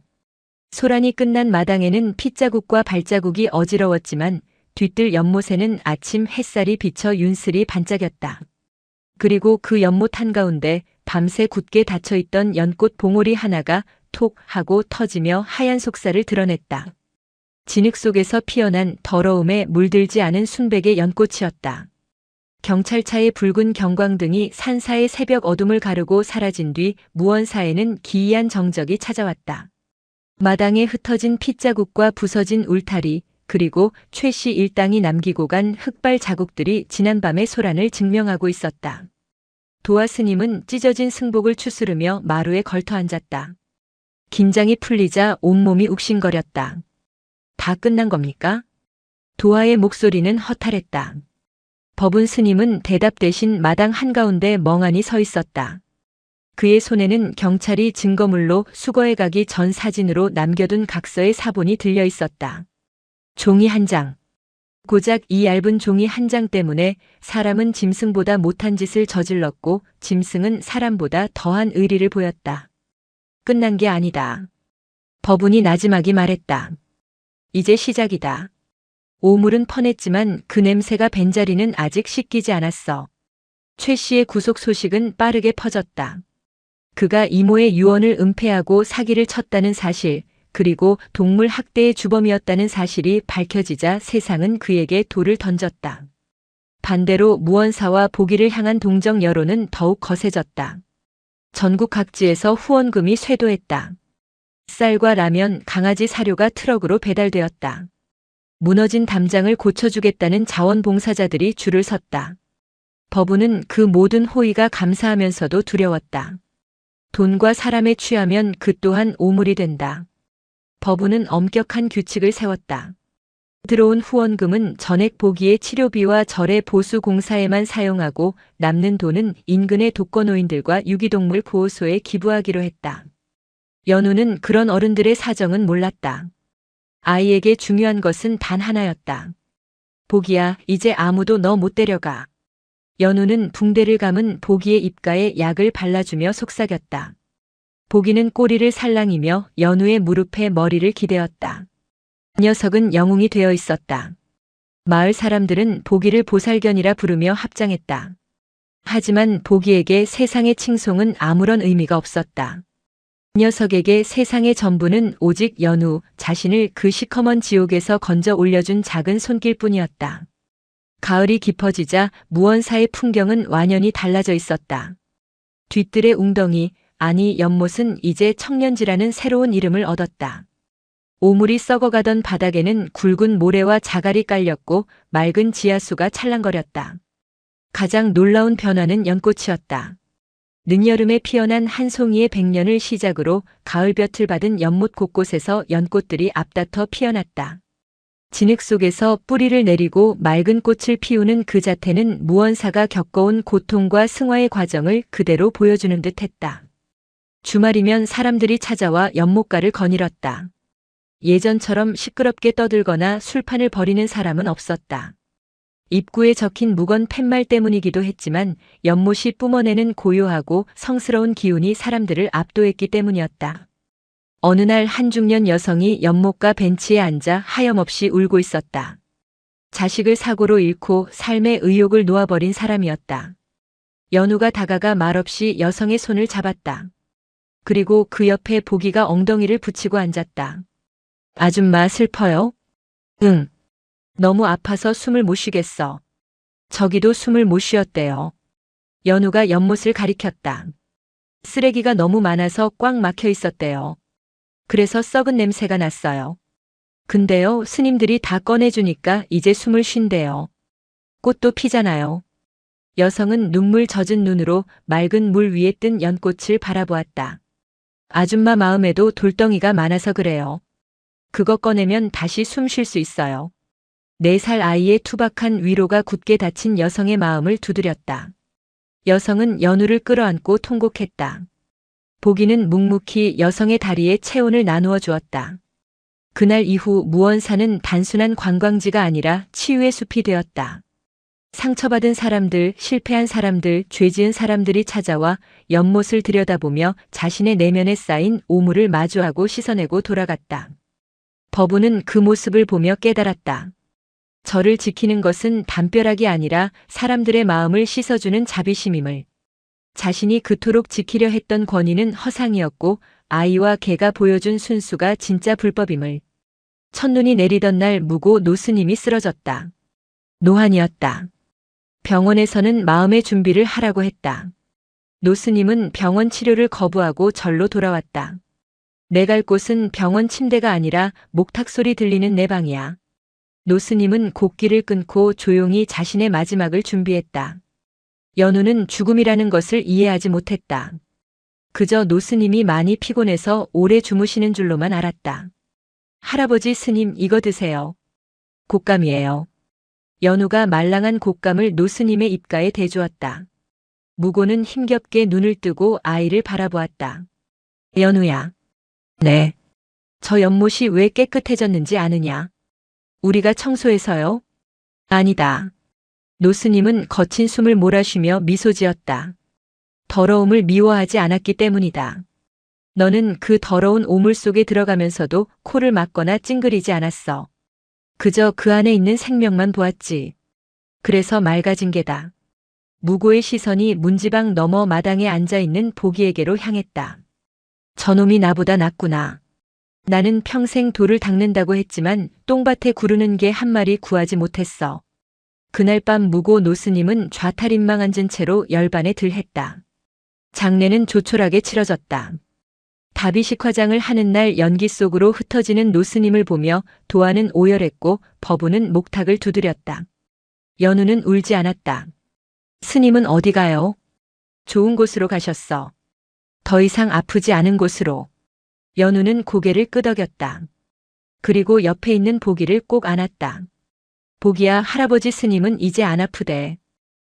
소란이 끝난 마당에는 핏자국과 발자국이 어지러웠지만 뒤뜰 연못에는 아침 햇살이 비쳐 윤슬이 반짝였다. 그리고 그 연못 한가운데 밤새 굳게 닫혀있던 연꽃 봉오리 하나가 톡 하고 터지며 하얀 속살을 드러냈다. 진흙 속에서 피어난 더러움에 물들지 않은 순백의 연꽃이었다. 경찰차의 붉은 경광등이 산사의 새벽 어둠을 가르고 사라진 뒤 무언사에는 기이한 정적이 찾아왔다. 마당에 흩어진 핏자국과 부서진 울타리, 그리고 최 씨 일당이 남기고 간 흑발 자국들이 지난밤의 소란을 증명하고 있었다. 도화 스님은 찢어진 승복을 추스르며 마루에 걸터 앉았다. 긴장이 풀리자 온몸이 욱신거렸다. 다 끝난 겁니까? 도화의 목소리는 허탈했다. 법운 스님은 대답 대신 마당 한가운데 멍하니 서 있었다. 그의 손에는 경찰이 증거물로 수거해 가기 전 사진으로 남겨둔 각서의 사본이 들려 있었다. 종이 한 장. 고작 이 얇은 종이 한 장 때문에 사람은 짐승보다 못한 짓을 저질렀고 짐승은 사람보다 더한 의리를 보였다. 끝난 게 아니다. 법운이 나지막이 말했다. 이제 시작이다. 오물은 퍼냈지만 그 냄새가 벤자리는 아직 씻기지 않았어. 최 씨의 구속 소식은 빠르게 퍼졌다. 그가 이모의 유언을 은폐하고 사기를 쳤다는 사실, 그리고 동물 학대의 주범이었다는 사실이 밝혀지자 세상은 그에게 돌을 던졌다. 반대로 무언사와 보기를 향한 동정 여론은 더욱 거세졌다. 전국 각지에서 후원금이 쇄도했다. 쌀과 라면, 강아지 사료가 트럭으로 배달되었다. 무너진 담장을 고쳐주겠다는 자원봉사자들이 줄을 섰다. 법운은 그 모든 호의가 감사하면서도 두려웠다. 돈과 사람에 취하면 그 또한 오물이 된다. 법운은 엄격한 규칙을 세웠다. 들어온 후원금은 전액 보기의 치료비와 절의 보수 공사에만 사용하고 남는 돈은 인근의 독거노인들과 유기동물 보호소에 기부하기로 했다. 연우는 그런 어른들의 사정은 몰랐다. 아이에게 중요한 것은 단 하나였다. 보기야, 이제 아무도 너 못 데려가. 연우는 붕대를 감은 보기의 입가에 약을 발라주며 속삭였다. 보기는 꼬리를 살랑이며 연우의 무릎에 머리를 기대었다. 녀석은 영웅이 되어 있었다. 마을 사람들은 보기를 보살견이라 부르며 합장했다. 하지만 보기에게 세상의 칭송은 아무런 의미가 없었다. 녀석에게 세상의 전부는 오직 연우 자신을 그 시커먼 지옥에서 건져 올려준 작은 손길뿐이었다. 가을이 깊어지자 무언사의 풍경은 완연히 달라져 있었다. 뒤뜰의 웅덩이, 아니 연못은 이제 청년지라는 새로운 이름을 얻었다. 오물이 썩어가던 바닥에는 굵은 모래와 자갈이 깔렸고 맑은 지하수가 찰랑거렸다. 가장 놀라운 변화는 연꽃이었다. 늦여름에 피어난 한 송이의 백년을 시작으로 가을볕을 받은 연못 곳곳에서 연꽃들이 앞다퉈 피어났다. 진흙 속에서 뿌리를 내리고 맑은 꽃을 피우는 그 자태는 무언사가 겪어온 고통과 승화의 과정을 그대로 보여주는 듯했다. 주말이면 사람들이 찾아와 연못가를 거닐었다. 예전처럼 시끄럽게 떠들거나 술판을 벌이는 사람은 없었다. 입구에 적힌 묵은 팻말 때문이기도 했지만 연못이 뿜어내는 고요하고 성스러운 기운이 사람들을 압도했기 때문이었다. 어느 날 한 중년 여성이 연못가 벤치에 앉아 하염없이 울고 있었다. 자식을 사고로 잃고 삶의 의욕을 놓아버린 사람이었다. 연우가 다가가 말없이 여성의 손을 잡았다. 그리고 그 옆에 보기가 엉덩이를 붙이고 앉았다. 아줌마 슬퍼요? 응. 너무 아파서 숨을 못 쉬겠어. 저기도 숨을 못 쉬었대요. 연우가 연못을 가리켰다. 쓰레기가 너무 많아서 꽉 막혀 있었대요. 그래서 썩은 냄새가 났어요. 근데요, 스님들이 다 꺼내주니까 이제 숨을 쉰대요. 꽃도 피잖아요. 여성은 눈물 젖은 눈으로 맑은 물 위에 뜬 연꽃을 바라보았다. 아줌마 마음에도 돌덩이가 많아서 그래요. 그거 꺼내면 다시 숨 쉴 수 있어요. 4살 아이의 투박한 위로가 굳게 닫힌 여성의 마음을 두드렸다. 여성은 연우를 끌어안고 통곡했다. 보기는 묵묵히 여성의 다리에 체온을 나누어 주었다. 그날 이후 무언사는 단순한 관광지가 아니라 치유의 숲이 되었다. 상처받은 사람들, 실패한 사람들, 죄지은 사람들이 찾아와 연못을 들여다보며 자신의 내면에 쌓인 오물을 마주하고 씻어내고 돌아갔다. 법우는 그 모습을 보며 깨달았다. 저를 지키는 것은 담벼락이 아니라 사람들의 마음을 씻어주는 자비심임을. 자신이 그토록 지키려 했던 권위는 허상이었고 아이와 개가 보여준 순수가 진짜 불법임을. 첫눈이 내리던 날 무고 노스님이 쓰러졌다. 노환이었다. 병원에서는 마음의 준비를 하라고 했다. 노스님은 병원 치료를 거부하고 절로 돌아왔다. 내 갈 곳은 병원 침대가 아니라 목탁 소리 들리는 내 방이야. 노스님은 곡기를 끊고 조용히 자신의 마지막을 준비했다. 연우는 죽음이라는 것을 이해하지 못했다. 그저 노스님이 많이 피곤해서 오래 주무시는 줄로만 알았다. 할아버지 스님 이거 드세요. 곶감이에요. 연우가 말랑한 곶감을 노스님의 입가에 대주었다. 무고는 힘겹게 눈을 뜨고 아이를 바라보았다. 연우야. 네. 저 연못이 왜 깨끗해졌는지 아느냐? 우리가 청소해서요? 아니다. 노스님은 거친 숨을 몰아쉬며 미소 지었다. 더러움을 미워하지 않았기 때문이다. 너는 그 더러운 오물 속에 들어가면서도 코를 막거나 찡그리지 않았어. 그저 그 안에 있는 생명만 보았지. 그래서 맑아진 게다. 무고의 시선이 문지방 너머 마당에 앉아있는 보기에게로 향했다. 저놈이 나보다 낫구나. 나는 평생 돌을 닦는다고 했지만 똥밭에 구르는 개 한 마리 구하지 못했어. 그날 밤 무고 노스님은 좌탈인망 앉은 채로 열반에 들했다. 장례는 조촐하게 치러졌다. 다비식 화장을 하는 날 연기 속으로 흩어지는 노스님을 보며 도안은 오열했고 법우는 목탁을 두드렸다. 연우는 울지 않았다. 스님은 어디 가요? 좋은 곳으로 가셨어. 더 이상 아프지 않은 곳으로. 연우는 고개를 끄덕였다. 그리고 옆에 있는 보기를 꼭 안았다. 보기야, 할아버지 스님은 이제 안 아프대.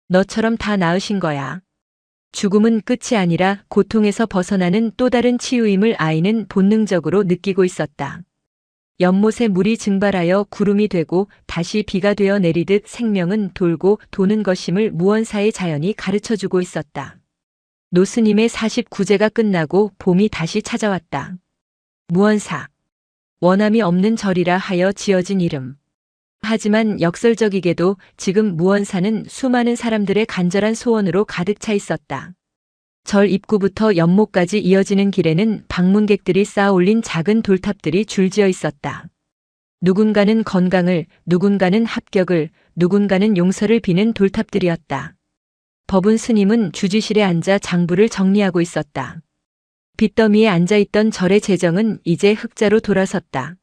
너처럼 다 나으신 거야. 죽음은 끝이 아니라 고통에서 벗어나는 또 다른 치유임을 아이는 본능적으로 느끼고 있었다. 연못에 물이 증발하여 구름이 되고 다시 비가 되어 내리듯 생명은 돌고 도는 것임을 무언사의 자연이 가르쳐주고 있었다. 노스님의 49제가 끝나고 봄이 다시 찾아왔다. 무언사. 원함이 없는 절이라 하여 지어진 이름. 하지만 역설적이게도 지금 무언사는 수많은 사람들의 간절한 소원으로 가득 차 있었다. 절 입구부터 연못까지 이어지는 길에는 방문객들이 쌓아 올린 작은 돌탑들이 줄지어 있었다. 누군가는 건강을, 누군가는 합격을, 누군가는 용서를 비는 돌탑들이었다. 법운 스님은 주지실에 앉아 장부를 정리하고 있었다. 빚더미에 앉아있던 절의 재정은 이제 흑자로 돌아섰다.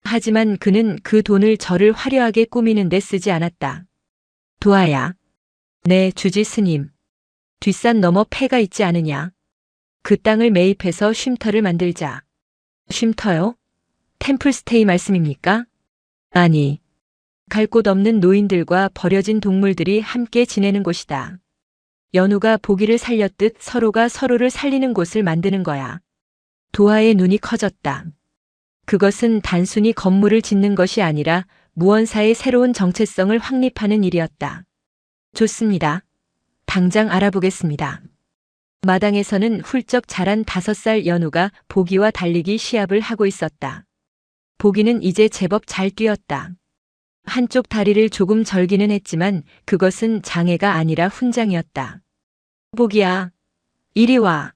하지만 그는 그 돈을 절을 화려하게 꾸미는 데 쓰지 않았다. 도하야. 네, 주지 스님. 뒷산 너머 폐가 있지 않으냐. 그 땅을 매입해서 쉼터를 만들자. 쉼터요? 템플스테이 말씀입니까? 아니. 갈 곳 없는 노인들과 버려진 동물들이 함께 지내는 곳이다. 연우가 보기를 살렸듯 서로가 서로를 살리는 곳을 만드는 거야. 도하의 눈이 커졌다. 그것은 단순히 건물을 짓는 것이 아니라 무언사의 새로운 정체성을 확립하는 일이었다. 좋습니다. 당장 알아보겠습니다. 마당에서는 훌쩍 자란 5살 연우가 보기와 달리기 시합을 하고 있었다. 보기는 이제 제법 잘 뛰었다. 한쪽 다리를 조금 절기는 했지만 그것은 장애가 아니라 훈장이었다. 보기야, 이리 와.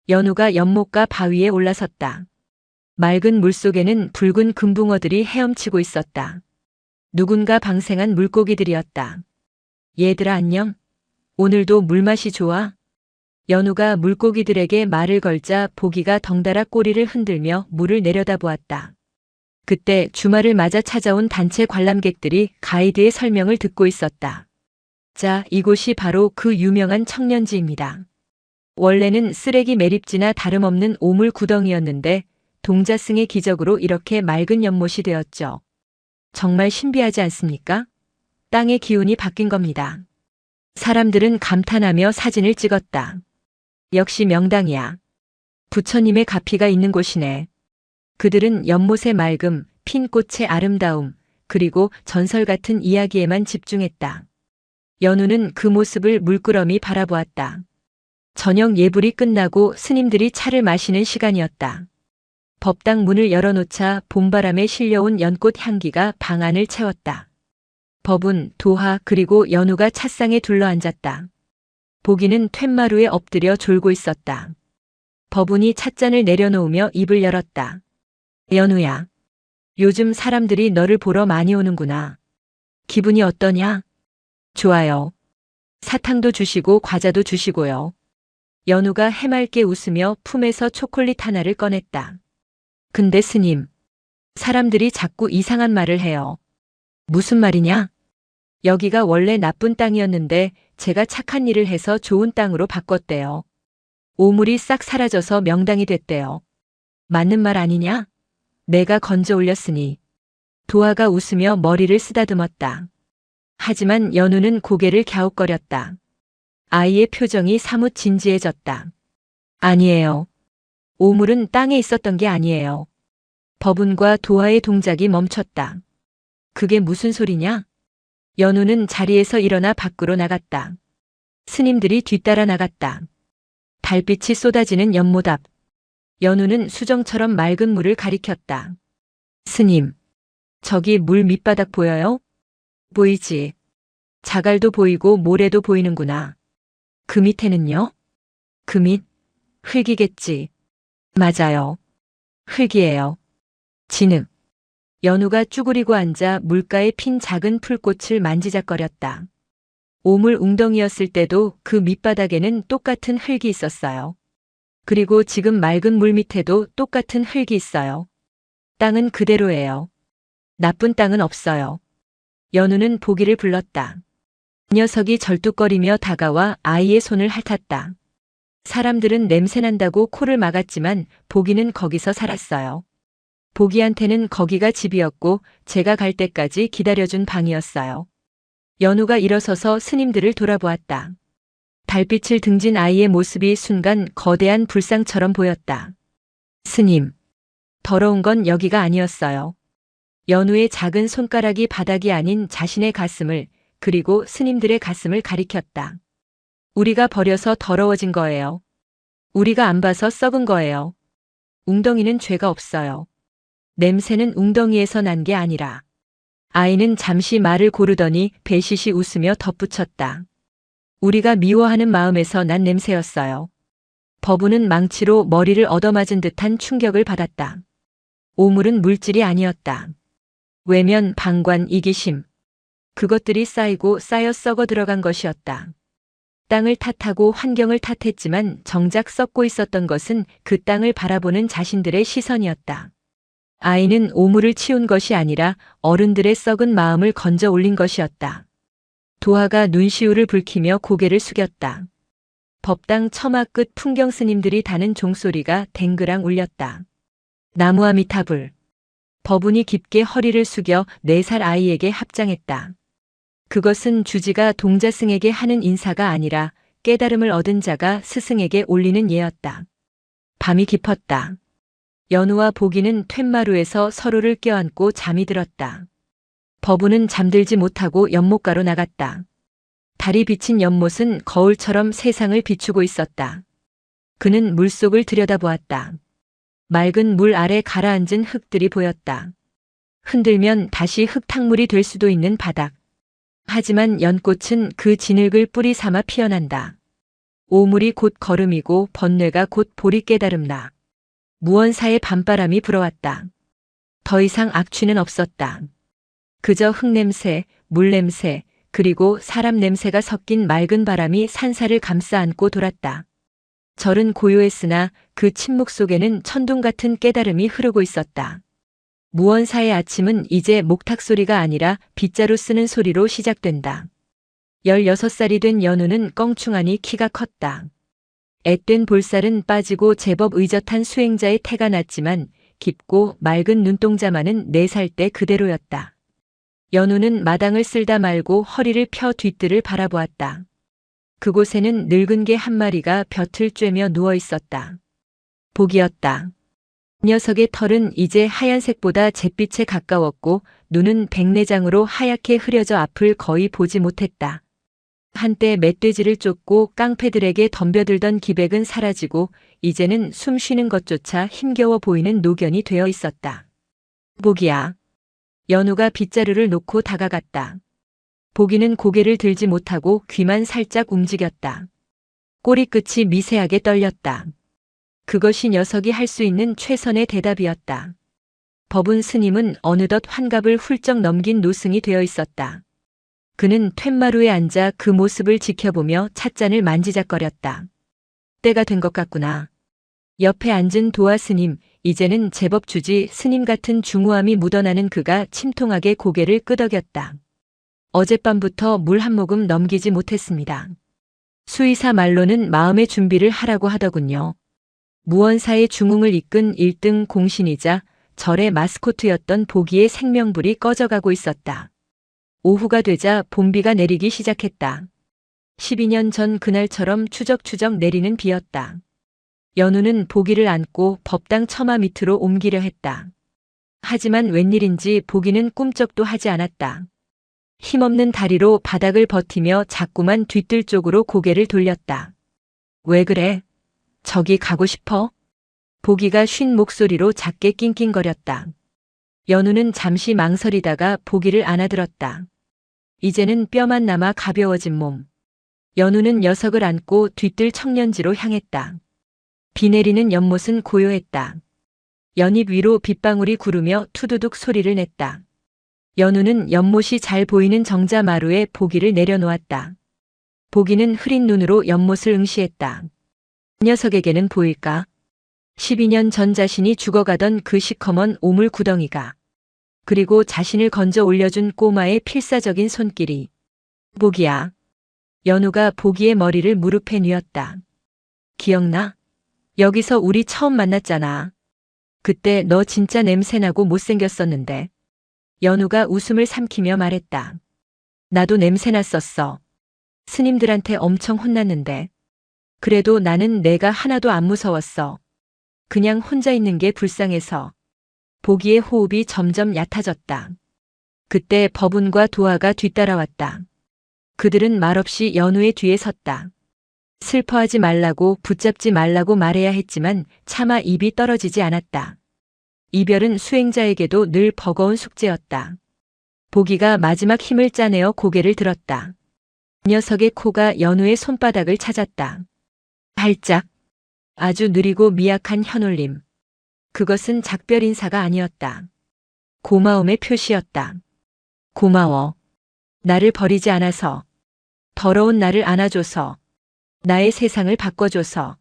연우가 연못가 바위에 올라섰다. 맑은 물속에는 붉은 금붕어들이 헤엄치고 있었다. 누군가 방생한 물고기들이었다. 얘들아 안녕? 오늘도 물맛이 좋아? 연우가 물고기들에게 말을 걸자 보기가 덩달아 꼬리를 흔들며 물을 내려다보았다. 그때 주말을 맞아 찾아온 단체 관람객들이 가이드의 설명을 듣고 있었다. 자, 이곳이 바로 그 유명한 청년지입니다. 원래는 쓰레기 매립지나 다름없는 오물 구덩이였는데 동자승의 기적으로 이렇게 맑은 연못이 되었죠. 정말 신비하지 않습니까? 땅의 기운이 바뀐 겁니다. 사람들은 감탄하며 사진을 찍었다. 역시 명당이야. 부처님의 가피가 있는 곳이네. 그들은 연못의 맑음, 핀 꽃의 아름다움, 그리고 전설 같은 이야기에만 집중했다. 연우는 그 모습을 물끄러미 바라보았다. 저녁 예불이 끝나고 스님들이 차를 마시는 시간이었다. 법당 문을 열어놓자 봄바람에 실려온 연꽃 향기가 방 안을 채웠다. 법운, 도하 그리고 연우가 찻상에 둘러앉았다. 보기는 툇마루에 엎드려 졸고 있었다. 법운이 찻잔을 내려놓으며 입을 열었다. 연우야. 요즘 사람들이 너를 보러 많이 오는구나. 기분이 어떠냐? 좋아요. 사탕도 주시고 과자도 주시고요. 연우가 해맑게 웃으며 품에서 초콜릿 하나를 꺼냈다. 근데 스님, 사람들이 자꾸 이상한 말을 해요. 무슨 말이냐? 여기가 원래 나쁜 땅이었는데 제가 착한 일을 해서 좋은 땅으로 바꿨대요. 오물이 싹 사라져서 명당이 됐대요. 맞는 말 아니냐? 내가 건져 올렸으니. 도하가 웃으며 머리를 쓰다듬었다. 하지만 연우는 고개를 갸웃거렸다. 아이의 표정이 사뭇 진지해졌다. 아니에요. 오물은 땅에 있었던 게 아니에요. 법운과 도하의 동작이 멈췄다. 그게 무슨 소리냐? 연우는 자리에서 일어나 밖으로 나갔다. 스님들이 뒤따라 나갔다. 달빛이 쏟아지는 연못 앞. 연우는 수정처럼 맑은 물을 가리켰다. 스님, 저기 물 밑바닥 보여요? 보이지? 자갈도 보이고 모래도 보이는구나. 그 밑에는요? 그 밑? 흙이겠지. 맞아요. 흙이에요. 진흙. 연우가 쭈그리고 앉아 물가에 핀 작은 풀꽃을 만지작거렸다. 오물 웅덩이였을 때도 그 밑바닥에는 똑같은 흙이 있었어요. 그리고 지금 맑은 물 밑에도 똑같은 흙이 있어요. 땅은 그대로예요. 나쁜 땅은 없어요. 연우는 보기를 불렀다. 녀석이 절뚝거리며 다가와 아이의 손을 핥았다. 사람들은 냄새난다고 코를 막았지만 보기는 거기서 살았어요. 보기한테는 거기가 집이었고 제가 갈 때까지 기다려준 방이었어요. 연우가 일어서서 스님들을 돌아보았다. 달빛을 등진 아이의 모습이 순간 거대한 불상처럼 보였다. 스님, 더러운 건 여기가 아니었어요. 연우의 작은 손가락이 바닥이 아닌 자신의 가슴을, 그리고 스님들의 가슴을 가리켰다. 우리가 버려서 더러워진 거예요. 우리가 안 봐서 썩은 거예요. 웅덩이는 죄가 없어요. 냄새는 웅덩이에서 난 게 아니라. 아이는 잠시 말을 고르더니 배시시 웃으며 덧붙였다. 우리가 미워하는 마음에서 난 냄새였어요. 법우는 망치로 머리를 얻어맞은 듯한 충격을 받았다. 오물은 물질이 아니었다. 외면, 방관, 이기심. 그것들이 쌓이고 쌓여 썩어 들어간 것이었다. 땅을 탓하고 환경을 탓했지만 정작 썩고 있었던 것은 그 땅을 바라보는 자신들의 시선이었다. 아이는 오물을 치운 것이 아니라 어른들의 썩은 마음을 건져 올린 것이었다. 도화가 눈시울을 붉히며 고개를 숙였다. 법당 처마 끝 풍경 스님들이 다는 종소리가 댕그랑 울렸다. 나무아미타불. 법운이 깊게 허리를 숙여 4살 아이에게 합장했다. 그것은 주지가 동자승에게 하는 인사가 아니라 깨달음을 얻은 자가 스승에게 올리는 예였다. 밤이 깊었다. 연우와 보기는 툇마루에서 서로를 껴안고 잠이 들었다. 법우는 잠들지 못하고 연못가로 나갔다. 달이 비친 연못은 거울처럼 세상을 비추고 있었다. 그는 물속을 들여다보았다. 맑은 물 아래 가라앉은 흙들이 보였다. 흔들면 다시 흙탕물이 될 수도 있는 바닥. 하지만 연꽃은 그 진흙을 뿌리 삼아 피어난다. 오물이 곧 걸음이고 번뇌가 곧 보리 깨달음나. 무언사의 밤바람이 불어왔다. 더 이상 악취는 없었다. 그저 흙냄새, 물냄새, 그리고 사람 냄새가 섞인 맑은 바람이 산사를 감싸 안고 돌았다. 절은 고요했으나 그 침묵 속에는 천둥 같은 깨달음이 흐르고 있었다. 무언사의 아침은 이제 목탁 소리가 아니라 빗자루 쓰는 소리로 시작된다. 16살이 된 연우는 껑충하니 키가 컸다. 앳된 볼살은 빠지고 제법 의젓한 수행자의 태가 났지만 깊고 맑은 눈동자만은 4살 때 그대로였다. 연우는 마당을 쓸다 말고 허리를 펴 뒷뜰을 바라보았다. 그곳에는 늙은 개 한 마리가 벼틀 쬐며 누워 있었다. 복이었다. 녀석의 털은 이제 하얀색보다 잿빛에 가까웠고 눈은 백내장으로 하얗게 흐려져 앞을 거의 보지 못했다. 한때 멧돼지를 쫓고 깡패들에게 덤벼들던 기백은 사라지고 이제는 숨 쉬는 것조차 힘겨워 보이는 노견이 되어 있었다. 복이야. 연우가 빗자루를 놓고 다가갔다. 복이는 고개를 들지 못하고 귀만 살짝 움직였다. 꼬리끝이 미세하게 떨렸다. 그것이 녀석이 할 수 있는 최선의 대답이었다. 법운 스님은 어느덧 환갑을 훌쩍 넘긴 노승이 되어 있었다. 그는 툇마루에 앉아 그 모습을 지켜보며 찻잔을 만지작거렸다. 때가 된 것 같구나. 옆에 앉은 도화 스님, 이제는 제법 주지 스님 같은 중후함이 묻어나는 그가 침통하게 고개를 끄덕였다. 어젯밤부터 물 한 모금 넘기지 못했습니다. 수의사 말로는 마음의 준비를 하라고 하더군요. 무언사의 중흥을 이끈 1등 공신이자 절의 마스코트였던 보기의 생명불이 꺼져가고 있었다. 오후가 되자 봄비가 내리기 시작했다. 12년 전 그날처럼 추적추적 내리는 비였다. 연우는 보기를 안고 법당 처마 밑으로 옮기려 했다. 하지만 웬일인지 보기는 꿈쩍도 하지 않았다. 힘없는 다리로 바닥을 버티며 자꾸만 뒷뜰 쪽으로 고개를 돌렸다. 왜 그래? 저기 가고 싶어? 보기가 쉰 목소리로 작게 낑낑거렸다. 연우는 잠시 망설이다가 보기를 안아들었다. 이제는 뼈만 남아 가벼워진 몸. 연우는 녀석을 안고 뒷뜰 청년지로 향했다. 비 내리는 연못은 고요했다. 연잎 위로 빗방울이 구르며 투두둑 소리를 냈다. 연우는 연못이 잘 보이는 정자마루에 보기를 내려놓았다. 보기는 흐린 눈으로 연못을 응시했다. 녀석에게는 보일까? 12년 전 자신이 죽어가던 그 시커먼 오물 구덩이가. 그리고 자신을 건져 올려준 꼬마의 필사적인 손길이. 보기야. 연우가 보기의 머리를 무릎에 뉘었다. 기억나? 여기서 우리 처음 만났잖아. 그때 너 진짜 냄새나고 못생겼었는데. 연우가 웃음을 삼키며 말했다. 나도 냄새났었어. 스님들한테 엄청 혼났는데. 그래도 나는 내가 하나도 안 무서웠어. 그냥 혼자 있는 게 불쌍해서. 보기의 호흡이 점점 얕아졌다. 그때 법운과 도화가 뒤따라왔다. 그들은 말없이 연우의 뒤에 섰다. 슬퍼하지 말라고 붙잡지 말라고 말해야 했지만 차마 입이 떨어지지 않았다. 이별은 수행자에게도 늘 버거운 숙제였다. 보기가 마지막 힘을 짜내어 고개를 들었다. 녀석의 코가 연우의 손바닥을 찾았다. 발짝. 아주 느리고 미약한 현울림. 그것은 작별 인사가 아니었다. 고마움의 표시였다. 고마워. 나를 버리지 않아서. 더러운 나를 안아줘서. 나의 세상을 바꿔줘서.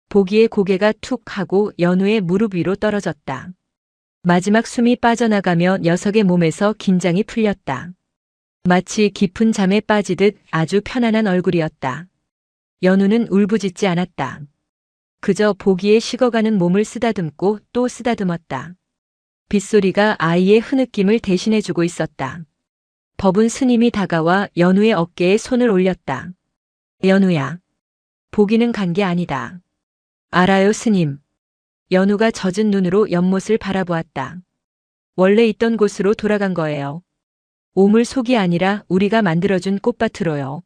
보기의 고개가 툭 하고 연우의 무릎 위로 떨어졌다. 마지막 숨이 빠져나가며 녀석의 몸에서 긴장이 풀렸다. 마치 깊은 잠에 빠지듯 아주 편안한 얼굴이었다. 연우는 울부짖지 않았다. 그저 보기에 식어가는 몸을 쓰다듬고 또 쓰다듬었다. 빗소리가 아이의 흐느낌을 대신해주고 있었다. 법운 스님이 다가와 연우의 어깨에 손을 올렸다. 연우야. 보기는 간 게 아니다. 알아요, 스님. 연우가 젖은 눈으로 연못을 바라보았다. 원래 있던 곳으로 돌아간 거예요. 오물 속이 아니라 우리가 만들어준 꽃밭으로요.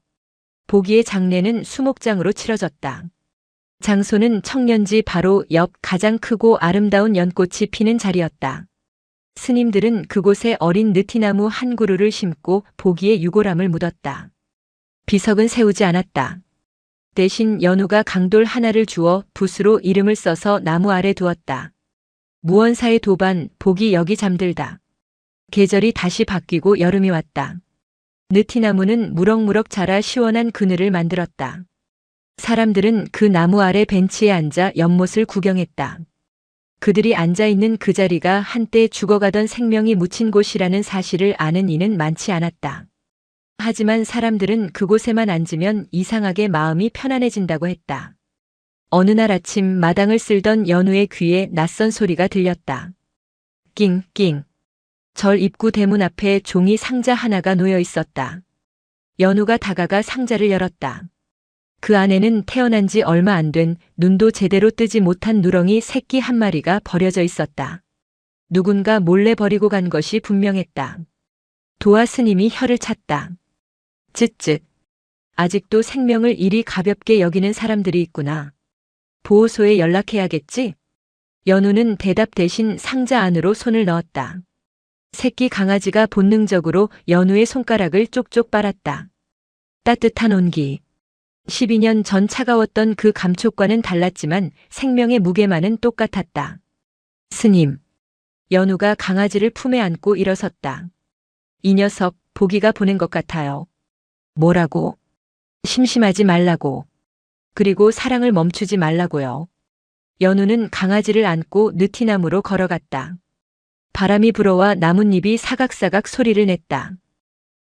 보기의 장례는 수목장으로 치러졌다. 장소는 청년지 바로 옆 가장 크고 아름다운 연꽃이 피는 자리였다. 스님들은 그곳에 어린 느티나무 한 그루를 심고 보기의 유골함을 묻었다. 비석은 세우지 않았다. 대신 연우가 강돌 하나를 주어 붓으로 이름을 써서 나무 아래 두었다. 무언사의 도반, 보기 여기 잠들다. 계절이 다시 바뀌고 여름이 왔다. 느티나무는 무럭무럭 자라 시원한 그늘을 만들었다. 사람들은 그 나무 아래 벤치에 앉아 연못을 구경했다. 그들이 앉아있는 그 자리가 한때 죽어가던 생명이 묻힌 곳이라는 사실을 아는 이는 많지 않았다. 하지만 사람들은 그곳에만 앉으면 이상하게 마음이 편안해진다고 했다. 어느 날 아침 마당을 쓸던 연우의 귀에 낯선 소리가 들렸다. 낑낑. 절 입구 대문 앞에 종이 상자 하나가 놓여 있었다. 연우가 다가가 상자를 열었다. 그 안에는 태어난 지 얼마 안 된 눈도 제대로 뜨지 못한 누렁이 새끼 한 마리가 버려져 있었다. 누군가 몰래 버리고 간 것이 분명했다. 도화 스님이 혀를 찼다. 쯧쯧. 아직도 생명을 이리 가볍게 여기는 사람들이 있구나. 보호소에 연락해야겠지? 연우는 대답 대신 상자 안으로 손을 넣었다. 새끼 강아지가 본능적으로 연우의 손가락을 쪽쪽 빨았다. 따뜻한 온기. 12년 전 차가웠던 그 감촉과는 달랐지만 생명의 무게만은 똑같았다. 스님. 연우가 강아지를 품에 안고 일어섰다. 이 녀석 보기가 보낸 것 같아요. 뭐라고? 심심하지 말라고. 그리고 사랑을 멈추지 말라고요. 연우는 강아지를 안고 느티나무로 걸어갔다. 바람이 불어와 나뭇잎이 사각사각 소리를 냈다.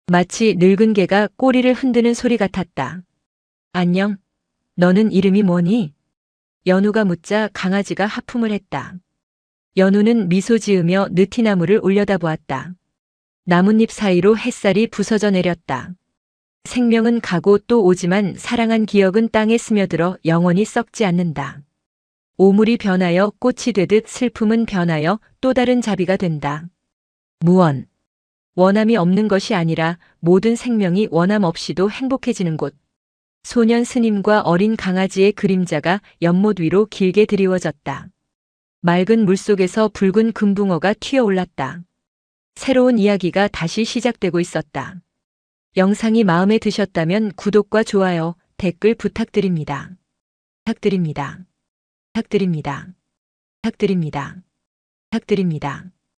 마치 늙은 개가 꼬리를 흔드는 소리 같았다. 안녕. 너는 이름이 뭐니? 연우가 묻자 강아지가 하품을 했다. 연우는 미소 지으며 느티나무를 올려다보았다. 나뭇잎 사이로 햇살이 부서져 내렸다. 생명은 가고 또 오지만 사랑한 기억은 땅에 스며들어 영원히 썩지 않는다. 오물이 변하여 꽃이 되듯 슬픔은 변하여 또 다른 자비가 된다. 무언. 원함이 없는 것이 아니라 모든 생명이 원함 없이도 행복해지는 곳. 소년 스님과 어린 강아지의 그림자가 연못 위로 길게 드리워졌다. 맑은 물속에서 붉은 금붕어가 튀어올랐다. 새로운 이야기가 다시 시작되고 있었다. 영상이 마음에 드셨다면 구독과 좋아요, 댓글 부탁드립니다. 부탁드립니다. 부탁드립니다. 부탁드립니다. 부탁드립니다.